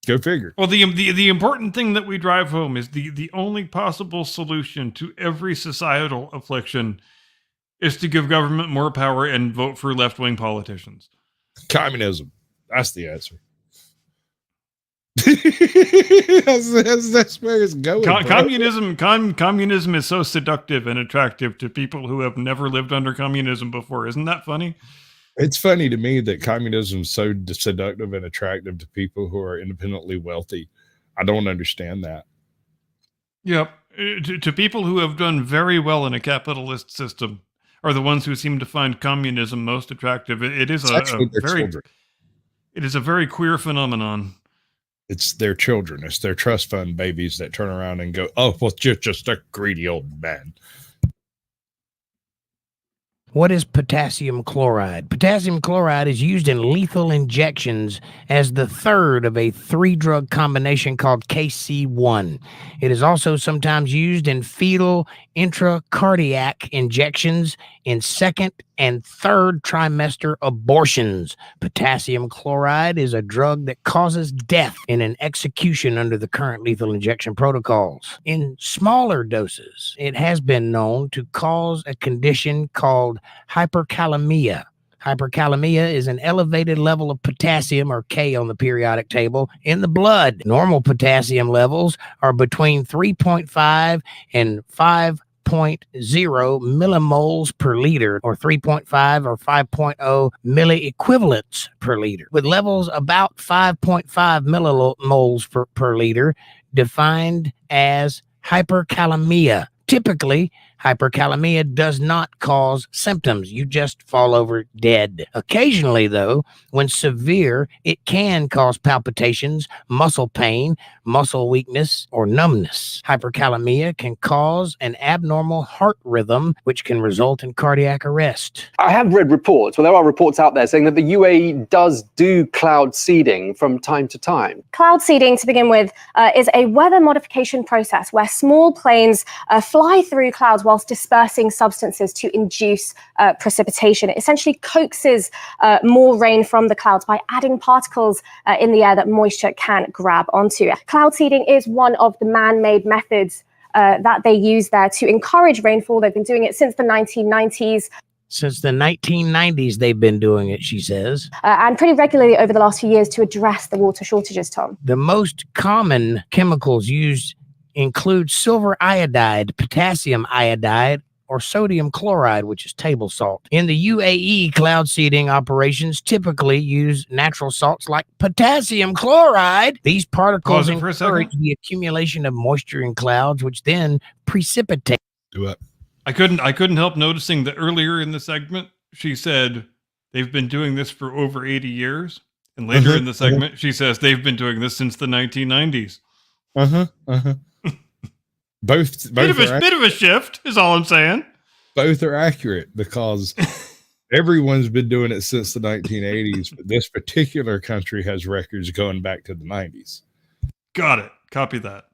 Go figure. Well, the important thing that we drive home is the only possible solution to every societal affliction is to give government more power and vote for left-wing politicians. Communism. That's the answer. that's where it's going. Communism is so seductive and attractive to people who have never lived under communism before. Isn't that funny? It's funny to me that communism is so seductive and attractive to people who are independently wealthy. I don't understand that. Yep. To people who have done very well in a capitalist system are the ones who seem to find communism most attractive. It is a very queer phenomenon. It's their children. It's their trust fund babies that turn around and go, "Oh, well, you're just a greedy old man." What is potassium chloride? Potassium chloride is used in lethal injections as the third of a 3-drug combination called KC1. It is also sometimes used in fetal intracardiac injections in second and third trimester abortions. Potassium chloride is a drug that causes death in an execution under the current lethal injection protocols. In smaller doses, it has been known to cause a condition called hyperkalemia. Hyperkalemia is an elevated level of potassium, or K on the periodic table, in the blood. Normal potassium levels are between 3.5 and 5.0 millimoles per liter, or 3.5 or 5.0 milliequivalents per liter. With levels about 5.5 millimoles per liter, defined as hyperkalemia. Typically, hyperkalemia does not cause symptoms. You just fall over dead. Occasionally, though, when severe, it can cause palpitations, muscle pain, muscle weakness, or numbness. Hyperkalemia can cause an abnormal heart rhythm, which can result in cardiac arrest. I have read reports, well, there are reports out there saying that the UAE does do cloud seeding from time to time. Cloud seeding, to begin with, is a weather modification process where small planes fly through clouds whilst dispersing substances to induce precipitation. It essentially coaxes more rain from the clouds by adding particles in the air that moisture can grab onto. Cloud seeding is one of the man-made methods that they use there to encourage rainfall. They've been doing it since the 1990s. Since the 1990s, they've been doing it, she says. And pretty regularly over the last few years to address the water shortages, Tom. The most common chemicals used include silver iodide, potassium iodide, or sodium chloride, which is table salt. In the UAE, cloud seeding operations typically use natural salts like potassium chloride. These particles encourage the accumulation of moisture in clouds, which then precipitate. Do it. I couldn't help noticing that earlier in the segment, she said they've been doing this for over 80 years. And later in the segment, she says they've been doing this since the 1990s. Both bit of a shift is all I'm saying. Both are accurate because everyone's been doing it since the 1980s, but this particular country has records going back to the 90s. Got it. Copy that.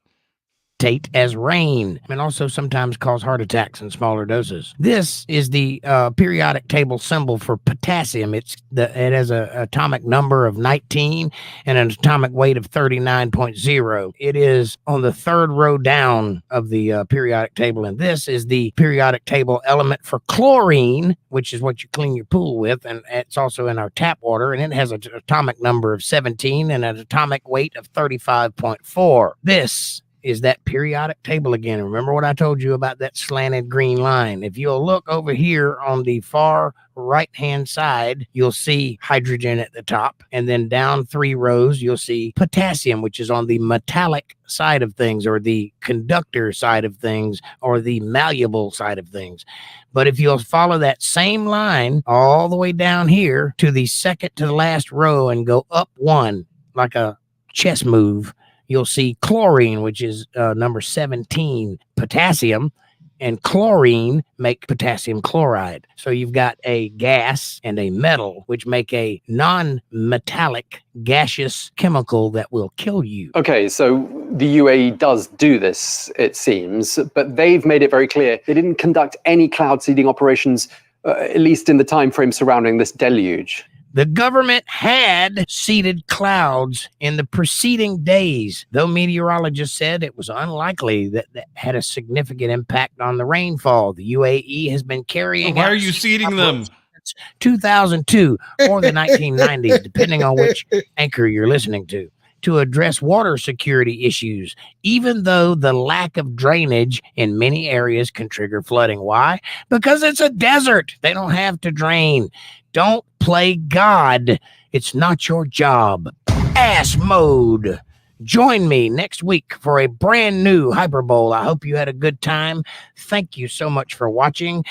As rain, and also sometimes cause heart attacks in smaller doses. This is the periodic table symbol for potassium. It has an atomic number of 19 and an atomic weight of 39.0. It is on the third row down of the periodic table, and this is the periodic table element for chlorine, which is what you clean your pool with, and it's also in our tap water, and it has an atomic number of 17 and an atomic weight of 35.4. This is that periodic table again. Remember what I told you about that slanted green line? If you'll look over here on the far right-hand side, you'll see hydrogen at the top. And then down 3 rows, you'll see potassium, which is on the metallic side of things, or the conductor side of things, or the malleable side of things. But if you'll follow that same line all the way down here to the second to the last row and go up 1 like a chess move, you'll see chlorine, which is number 17, potassium, and chlorine make potassium chloride. So you've got a gas and a metal, which make a non-metallic gaseous chemical that will kill you. Okay, so the UAE does do this, it seems, but they've made it very clear they didn't conduct any cloud seeding operations, at least in the time frame surrounding this deluge. The government had seeded clouds in the preceding days, though meteorologists said it was unlikely that had a significant impact on the rainfall. The UAE has been carrying Why are you seeding them? Since 2002 or the 1990s, depending on which anchor you're listening to address water security issues, even though the lack of drainage in many areas can trigger flooding. Why? Because it's a desert. They don't have to drain. Don't play God. It's not your job. Ass mode. Join me next week for a brand new Hyperbowl. I hope you had a good time. Thank you so much for watching.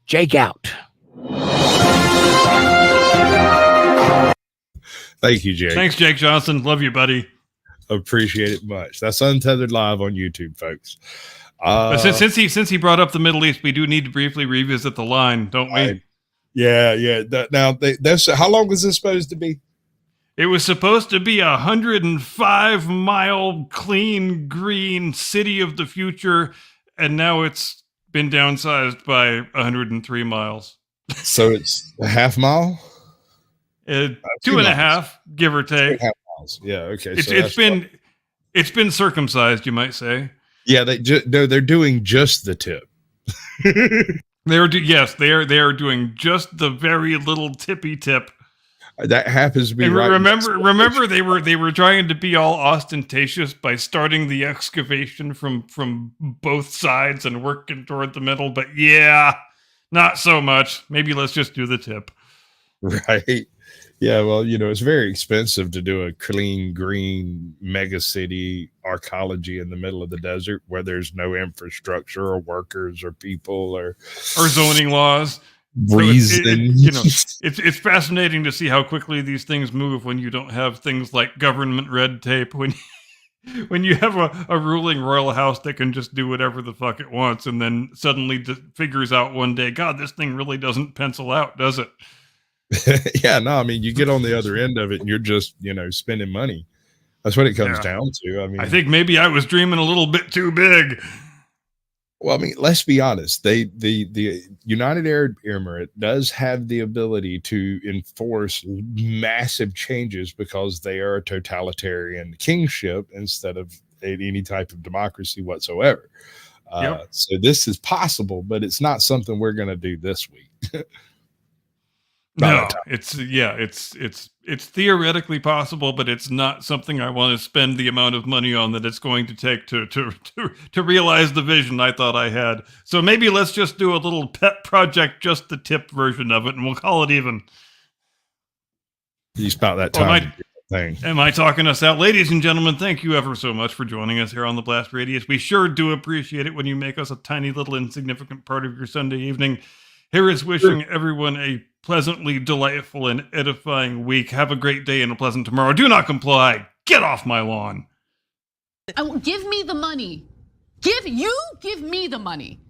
Jake out. Thank you, Jake. Thanks, Jake Johnson. Love you, buddy. Appreciate it much. That's Untethered Live on YouTube, folks. But since he brought up the Middle East, we do need to briefly revisit the line, don't we? Yeah. That's how long was this supposed to be? It was supposed to be 105-mile clean green city of the future, and now it's been downsized by 103 miles. So it's a half mile? 2.5, give or take. 2.5 miles. Yeah, okay. It's been circumcised, you might say. Yeah, they're doing just the tip. They are doing just the very little tippy tip. That happens to be and right. Remember, they were trying to be all ostentatious by starting the excavation from both sides and working toward the middle. But yeah, not so much. Maybe let's just do the tip. Right. Yeah, well, it's very expensive to do a clean, green mega city arcology in the middle of the desert where there's no infrastructure or workers or people or zoning laws. reason. It's fascinating to see how quickly these things move when you don't have things like government red tape. When you have a ruling royal house that can just do whatever the fuck it wants, and then suddenly figures out one day, God, this thing really doesn't pencil out, does it? Yeah, no, I mean, you get on the other end of it and you're just, spending money. That's what it comes down to. I mean, I think maybe I was dreaming a little bit too big. Well, I mean, let's be honest. The United Arab Emirates does have the ability to enforce massive changes because they are a totalitarian kingship instead of any type of democracy whatsoever. So this is possible, but it's not something we're going to do this week. No, it's theoretically possible, but it's not something I want to spend the amount of money on that it's going to take to realize the vision I thought I had. So maybe let's just do a little pet project, just the tip version of it, and we'll call it even. You spent that time. Am I talking us out? Ladies and gentlemen, thank you ever so much for joining us here on the Blast Radius. We sure do appreciate it when you make us a tiny little insignificant part of your Sunday evening. Here is wishing everyone a pleasantly delightful and edifying week. Have a great day and a pleasant tomorrow. Do not comply. Get off my lawn. Give me the money. Give me the money.